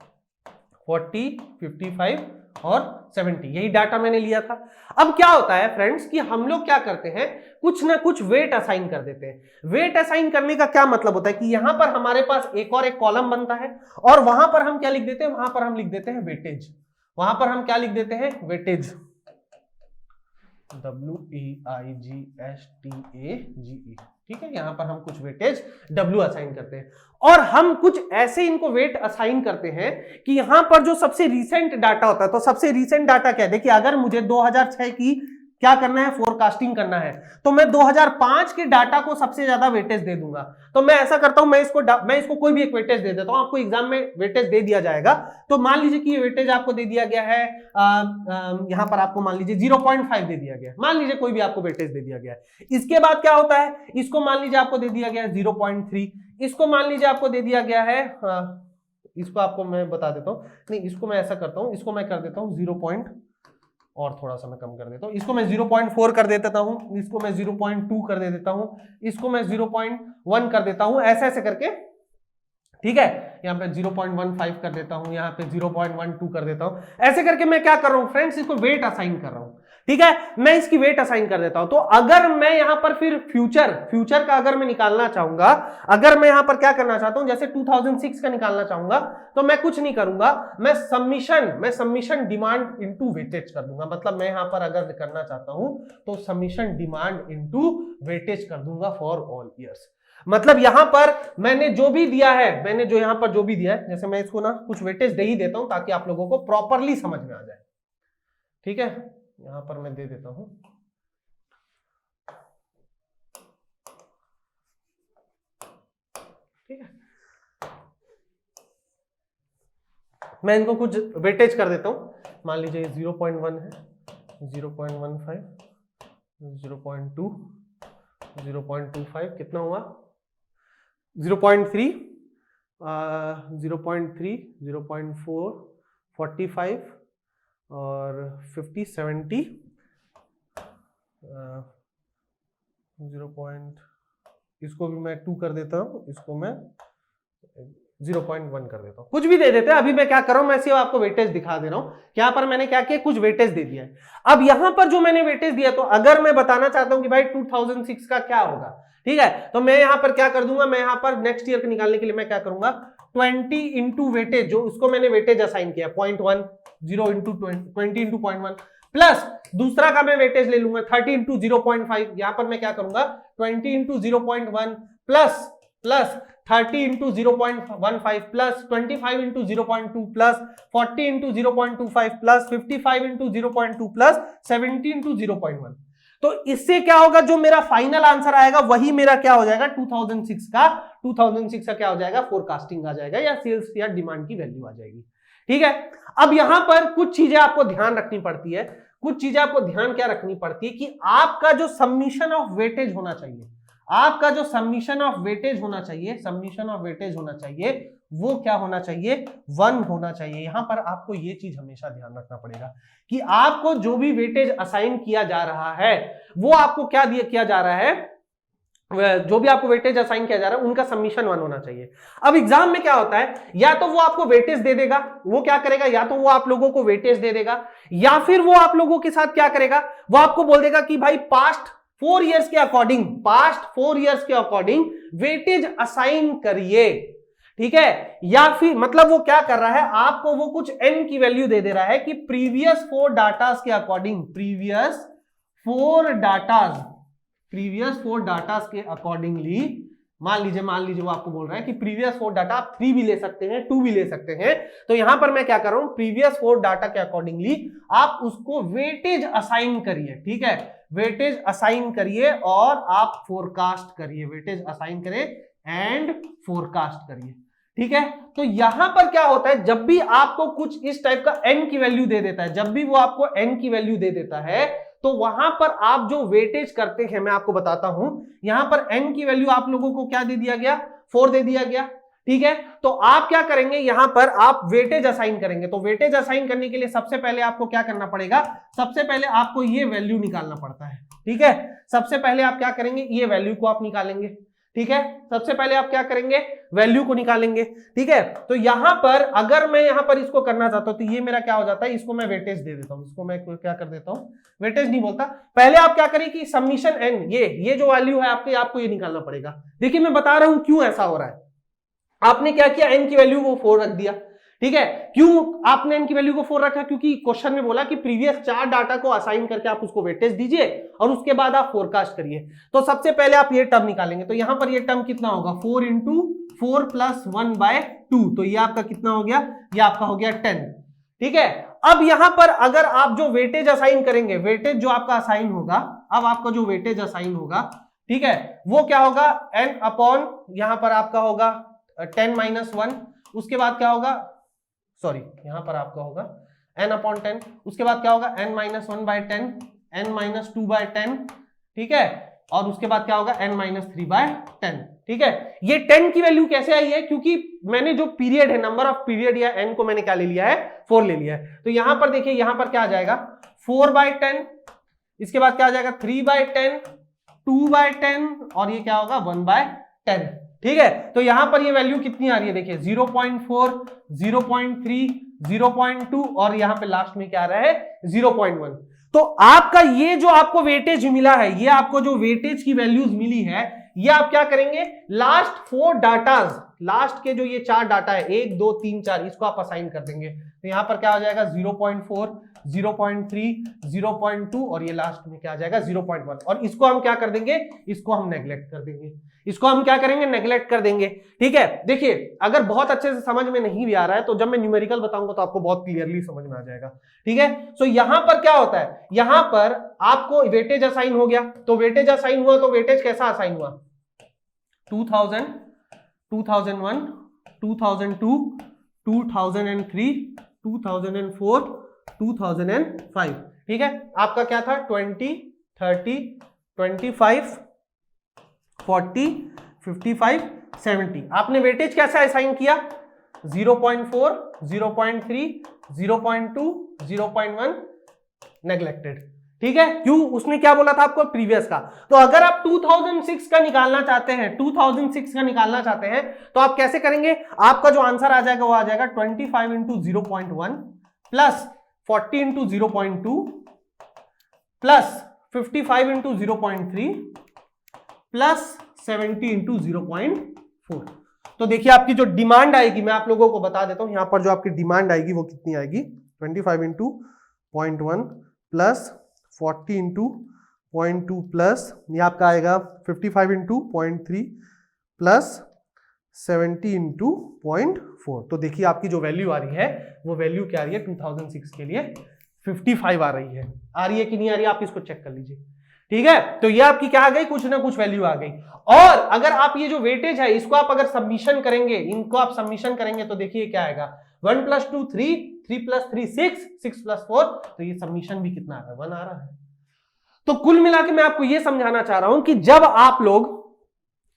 40, 55 और 70, यही डाटा मैंने लिया था। अब क्या होता है फ्रेंड्स कि हम लोग क्या करते हैं, कुछ ना कुछ वेट असाइन कर देते हैं। वेट असाइन करने का क्या मतलब होता है कि यहां पर हमारे पास एक और एक कॉलम बनता है, और वहां पर हम क्या लिख देते हैं, वहां पर हम लिख देते हैं वेटेज। वहां पर हम क्या लिख देते हैं, वेटेज, WEIGHTAGE। ठीक है, यहां पर हम कुछ वेटेज W असाइन करते हैं, और हम कुछ ऐसे इनको वेट असाइन करते हैं कि यहां पर जो सबसे रीसेंट डाटा होता है, तो सबसे रीसेंट डाटा क्या है, देखिए अगर मुझे 2006 की क्या करना है, फोरकास्टिंग करना है, तो मैं 2005 के डाटा को सबसे ज्यादा वेटेज दे दूंगा। तो मैं ऐसा करता हूं, मैं इसको कोई भी एक वेटेज दे देता हूं, आपको एग्जाम में वेटेज दे दिया जाएगा। तो मान लीजिए कि ये वेटेज आपको दे दिया गया है, यहां पर आपको मान लीजिए 0.5 दे दिया गया है, मान लीजिए कोई भी आपको वेटेज दे दिया गया है। इसके बाद क्या होता है, इसको मान लीजिए आपको दे दिया गया है 0.3, इसको मान लीजिए आपको दे दिया गया है, इसको आपको मैं बता देता हूं, नहीं इसको मैं ऐसा करता हूं, इसको मैं कर देता हूं 0.5, और थोड़ा सा मैं कम कर देता हूं, इसको मैं 0.4 कर देता हूं, इसको मैं 0.2 कर देता हूं, इसको मैं 0.1 कर देता हूं, ऐसे ऐसे करके, ठीक है। यहाँ पे 0.15 कर देता हूं, यहाँ पे 0.12 कर देता हूं, ऐसे करके मैं क्या कर रहा हूं फ्रेंड्स, इसको वेट असाइन कर रहा हूं, ठीक है। मैं इसकी वेट असाइन कर देता हूं। तो अगर मैं यहां पर फिर फ्यूचर का अगर मैं निकालना चाहूंगा, अगर मैं यहां पर क्या करना चाहता हूं, जैसे 2006 का निकालना चाहूंगा, तो मैं कुछ नहीं करूंगा, मैं समीशन डिमांड इनटू वेटेज कर दूंगा। मतलब मैं यहां पर अगर करना चाहता हूं तो समीशन डिमांड इनटू वेटेज कर दूंगा फॉर ऑल ईयर्स। मतलब यहां पर मैंने जो भी दिया है, मैंने जो यहां पर जो भी दिया है, जैसे मैं इसको ना कुछ वेटेज दे ही देता हूं ताकि आप लोगों को प्रॉपरली समझ में आ जाए, ठीक है। यहां पर मैं दे देता हूं, ठीक है। मैं इनको कुछ वेटेज कर देता हूं, मान लीजिए 0.1 है, 0.15, 0.2, 0.25, कितना हुआ 0.3, 0.3, 0.4, 45 और 50, 70, 0. इसको भी मैं 2 कर देता हूं, इसको मैं 0.1 कर देता हूं, कुछ भी दे देते हैं। अभी मैं क्या कर रहा हूं, मैं सिर्फ आपको वेटेज दिखा दे रहा हूं। यहां पर मैंने क्या किया, कुछ वेटेज दे दिया है। अब यहां पर जो मैंने वेटेज दिया, तो अगर मैं बताना चाहता हूं कि भाई 2006 का क्या होगा, ठीक है, तो मैं यहां पर क्या कर दूंगा, मैं यहां पर नेक्स्ट ईयर को निकालने के लिए मैं क्या करूंगा, 20 इंटू वेटेज, जो उसको मैंने वेटेज असाइन किया 0.1, 0 इंटू 20 इंटू 0.1, प्लस दूसरा का मैं वेटेज ले लूंगा 30 इंटू 0.5, यहां पर मैं क्या करूंगा 20 into 0.1 plus 30 into 0.15 plus 25 into 0.2 plus 40 into 0.25 plus 55 into 0.2 plus 70 into 0.1। तो इससे क्या होगा, जो मेरा फाइनल आंसर आएगा वही मेरा क्या हो जाएगा 2006 का क्या हो जाएगा, फोरकास्टिंग आ जाएगा, या सेल्स या डिमांड की वैल्यू आ जाएगी, ठीक है। अब यहां पर कुछ चीजें आपको ध्यान रखनी पड़ती है, कुछ चीजें आपको ध्यान क्या रखनी पड़ती है कि आपका जो सबमिशन ऑफ वेटेज होना चाहिए, आपका जो सबमिशन ऑफ वेटेज होना चाहिए, वो क्या होना चाहिए, 1 होना चाहिए। यहां पर आपको ये चीज हमेशा ध्यान रखना पड़ेगा कि आपको जो भी वेटेज असाइन किया जा रहा है, वो आपको क्या किया जा रहा है, जो भी आपको वेटेज असाइन किया जा रहा है उनका सबमिशन 1 होना चाहिए। अब एग्जाम में क्या होता है, या तो वो आपको वेटेज दे देगा, वो क्या करेगा, या तो वो आप लोगों को वेटेज दे देगा, या फिर वो आप लोगों के साथ क्या करेगा, वो आपको बोल देगा कि भाई पास्ट 4 इयर्स के अकॉर्डिंग वेटेज असाइन करिए, ठीक है। या फिर मतलब वो क्या कर रहा है, आपको वो कुछ n की वैल्यू दे दे रहा है कि प्रीवियस 4 डाटास के अकॉर्डिंगली, मान लीजिए वो आपको बोल रहा है कि प्रीवियस 4 डाटा आप 3 भी ले सकते हैं, 2 भी ले सकते हैं। तो यहां पर मैं क्या कर रहा हूं, प्रीवियस 4 डाटा के अकॉर्डिंगली आप उसको वेटेज असाइन करिए, ठीक है, वेटेज असाइन करिए और आप फोरकास्ट करिए, वेटेज असाइन करें एंड फोरकास्ट करिए, ठीक है। तो यहां पर क्या होता है, जब भी आपको कुछ इस टाइप का n की वैल्यू दे देता है, जब भी वो आपको n की वैल्यू दे देता है, तो वहां पर आप जो वेटेज करते हैं, मैं आपको बताता हूं, यहां पर n की वैल्यू आप लोगों को क्या दे दिया गया, 4 दे दिया गया, ठीक है। तो आप क्या करेंगे, यहां पर आप वेटेज असाइन करेंगे। तो वेटेज असाइन करने के लिए सबसे पहले आपको क्या करना पड़ेगा, सबसे पहले आपको ये वैल्यू निकालना पड़ता है, ठीक है। सबसे पहले आप क्या करेंगे, ये वैल्यू को आप निकालेंगे, ठीक है। सबसे पहले आप क्या करेंगे, वैल्यू को निकालेंगे, ठीक है। तो यहां पर अगर मैं यहां पर इसको करना चाहता हूं, तो ये मेरा क्या हो जाता है, इसको मैं वेटेज दे देता हूं, इसको मैं क्या कर देता हूं, वेटेज नहीं बोलता। पहले आप क्या करें कि सबमिशन n, ये जो वैल्यू है आपको ये निकालना पड़ेगा। देखिए मैं बता रहा हूं क्यों ऐसा हो रहा है। आपने क्या किया, n की वैल्यू को 4 रख दिया, ठीक है। क्यों आपने n की वैल्यू को 4 रखा, क्योंकि क्वेश्चन में बोला कि प्रीवियस 4 डाटा को असाइन करके आप उसको वेटेज दीजिए और उसके बाद आप फोरकास्ट करिए। तो सबसे पहले आप ये टर्म निकालेंगे, तो यहां पर ये टर्म कितना होगा, 4 इंटू 4 प्लस 1/2, तो ये आपका कितना हो गया, ये आपका हो गया 10, ठीक है। अब यहां पर अगर आप जो वेटेज असाइन करेंगे, वेटेज जो आपका असाइन होगा, अब आपका जो वेटेज असाइन होगा, ठीक है, वो क्या होगा, n अपॉन यहां पर आपका होगा 10 - 1, उसके बाद क्या होगा, सॉरी यहां पर आपका होगा n अपॉन 10, उसके बाद क्या होगा n - 1/10, n - 2/10, ठीक है, और उसके बाद क्या होगा n-3/10। ठीक है, ये 10 की वैल्यू कैसे आई है, क्योंकि मैंने जो पीरियड है, नंबर ऑफ पीरियड या n को मैंने क्या ले लिया है, 4 ले लिया है। तो यहां पर देखिए, यहां पर क्या आ जाएगा 4/10, इसके बाद क्या आ जाएगा 3/10, 2/10 और ये क्या होगा 1/10। ठीक है, तो यहां पर ये वैल्यू कितनी आ रही है, देखिए 0.4, 0.3, 0.2 और यहां पे लास्ट में क्या आ रहा है 0.1। तो आपका ये जो आपको वेटेज मिला है, ये आपको जो वेटेज की वैल्यूज मिली है, ये आप क्या करेंगे, लास्ट 4 डाटाज, लास्ट के जो ये 4 डाटा है 1 2 3 4, इसको आप असाइन कर देंगे। तो यहां पर क्या हो जाएगा 0.4, 0.3, 0.2 और ये लास्ट में क्या आ जाएगा 0.1। और इसको हम क्या कर देंगे, इसको हम नेग्लेक्ट कर देंगे, इसको हम क्या करेंगे, नेग्लेक्ट कर देंगे। ठीक है, देखिए अगर बहुत अच्छे से समझ में नहीं भी आ रहा है तो जब मैं न्यूमेरिकल बताऊंगा तो आपको बहुत क्लियरली समझ में आ जाएगा। ठीक है, सो यहां पर क्या होता है, यहां पर आपको वेटेज असाइन हो गया। तो वेटेज असाइन हुआ, तो वेटेज कैसा असाइन हुआ, 2000, 2001, 2002, 2003, 2004, 2005। ठीक है, आपका क्या था 20, 30, 25, 40, 55, 70। आपने वेटेज कैसा असाइन किया, 0.4, 0.3, 0.2, 0.1 नेग्लेक्टेड। ठीक है, क्यों, उसने क्या बोला था आपको प्रीवियस का। तो अगर आप 2006 का निकालना चाहते हैं, 2006 का निकालना चाहते हैं तो आप कैसे करेंगे, आपका जो आंसर आ जाएगा वो आ जाएगा 25 into 0.1 plus 40 into 0.2 plus 55 into 0.3 plus 70 into 0.4। तो देखिए आपकी जो डिमांड आएगी, मैं आप लोगों को बता देता हूं, यहां पर जो आपकी डिमांड आएगी वो कितनी आएगी, 25 इंटू 0.1 प्लस 40 इंटू 0.2 प्लस ये आपका आएगा 55 इंटू 0.3 प्लस 70 इंटू 0.4। तो देखिए आपकी जो वैल्यू आ रही है वो वैल्यू क्या आ रही है 2006 के लिए 55 आ रही है कि नहीं आ रही है, आप इसको चेक कर लीजिए। ठीक है, तो ये आपकी क्या आ गई, कुछ ना कुछ वैल्यू आ गई। और अगर आप ये जो वेटेज है इसको आप अगर सबमिशन करेंगे, इनको आप सबमिशन करेंगे तो देखिए क्या आएगा 1 + 2 3, 3 + 3 6, 6 + 4, तो ये सबमिशन भी कितना आ रहा है 1 आ रहा है। तो कुल मिला के मैं आपको ये समझाना चाह रहा हूं कि जब आप लोग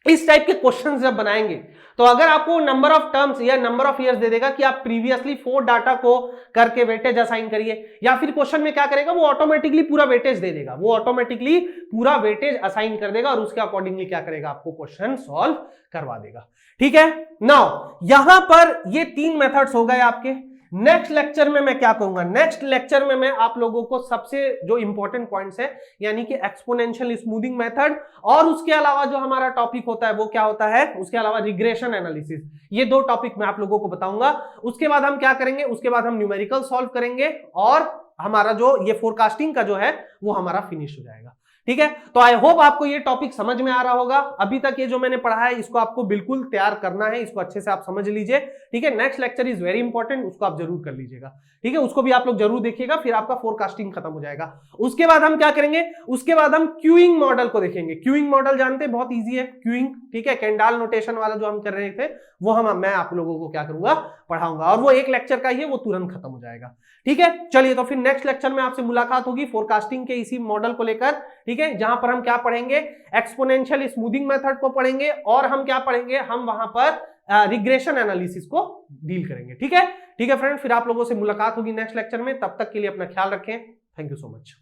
इस टाइप के क्वेश्चन जब बनाएंगे तो अगर आपको नंबर ऑफ टर्म्स या नंबर ऑफ ईयर्स दे देगा कि आप प्रीवियसली 4 डाटा को करके वेटेज असाइन करिए, या फिर क्वेश्चन में क्या करेगा वो ऑटोमेटिकली पूरा वेटेज दे देगा, वो ऑटोमेटिकली पूरा वेटेज असाइन कर देगा और उसके अकॉर्डिंगली क्या करेगा आपको क्वेश्चन सॉल्व करवा देगा। ठीक है, नाउ यहां पर ये 3 मेथड्स हो गए आपके। नेक्स्ट लेक्चर में मैं क्या करूंगा, नेक्स्ट लेक्चर में मैं आप लोगों को सबसे जो इंपॉर्टेंट पॉइंट्स है यानी कि एक्सपोनेंशियल स्मूथिंग मेथड और उसके अलावा जो हमारा टॉपिक होता है वो क्या होता है, उसके अलावा रिग्रेशन एनालिसिस, ये 2 टॉपिक मैं आप लोगों को बताऊंगा। उसके बाद हम क्या करेंगे, उसके बाद हम न्यूमेरिकल सॉल्व करेंगे और हमारा जो ये फोरकास्टिंग का जो है वो हमारा फिनिश हो जाएगा। ठीक है, तो आई होप आपको ये टॉपिक समझ में आ रहा होगा। अभी तक ये जो मैंने पढ़ा है इसको आपको बिल्कुल तैयार करना है, इसको अच्छे से आप समझ लीजिए। ठीक है, next lecture is very important, उसको आप जरूर कर लीजिएगा। ठीक है, उसको भी आप लोग जरूर देखिएगा, फिर आपका फोरकास्टिंग खत्म हो जाएगा। उसके बाद हम क्या करेंगे, उसके बाद हम क्यूइंग मॉडल को देखेंगे। क्यूइंग मॉडल जानते हैं, बहुत ईजी है क्यूइंग। ठीक है, कैंडाल नोटेशन वाला जो हम कर रहे थे वो मैं आप लोगों को क्या करूंगा, पढ़ाऊंगा, और वो 1 लेक्चर का ही है, वो तुरंत खत्म हो जाएगा। ठीक है, चलिए तो फिर नेक्स्ट लेक्चर में आपसे मुलाकात होगी फोरकास्टिंग के इसी मॉडल को लेकर। ठीक है, जहां पर हम क्या पढ़ेंगे, एक्सपोनेंशियल स्मूथिंग मेथड को पढ़ेंगे और हम क्या पढ़ेंगे, हम वहां पर रिग्रेशन एनालिसिस को डील करेंगे। ठीक है फ्रेंड, फिर आप लोगों से मुलाकात होगी नेक्स्ट लेक्चर में। तब तक के लिए अपना ख्याल रखें। Thank you so much.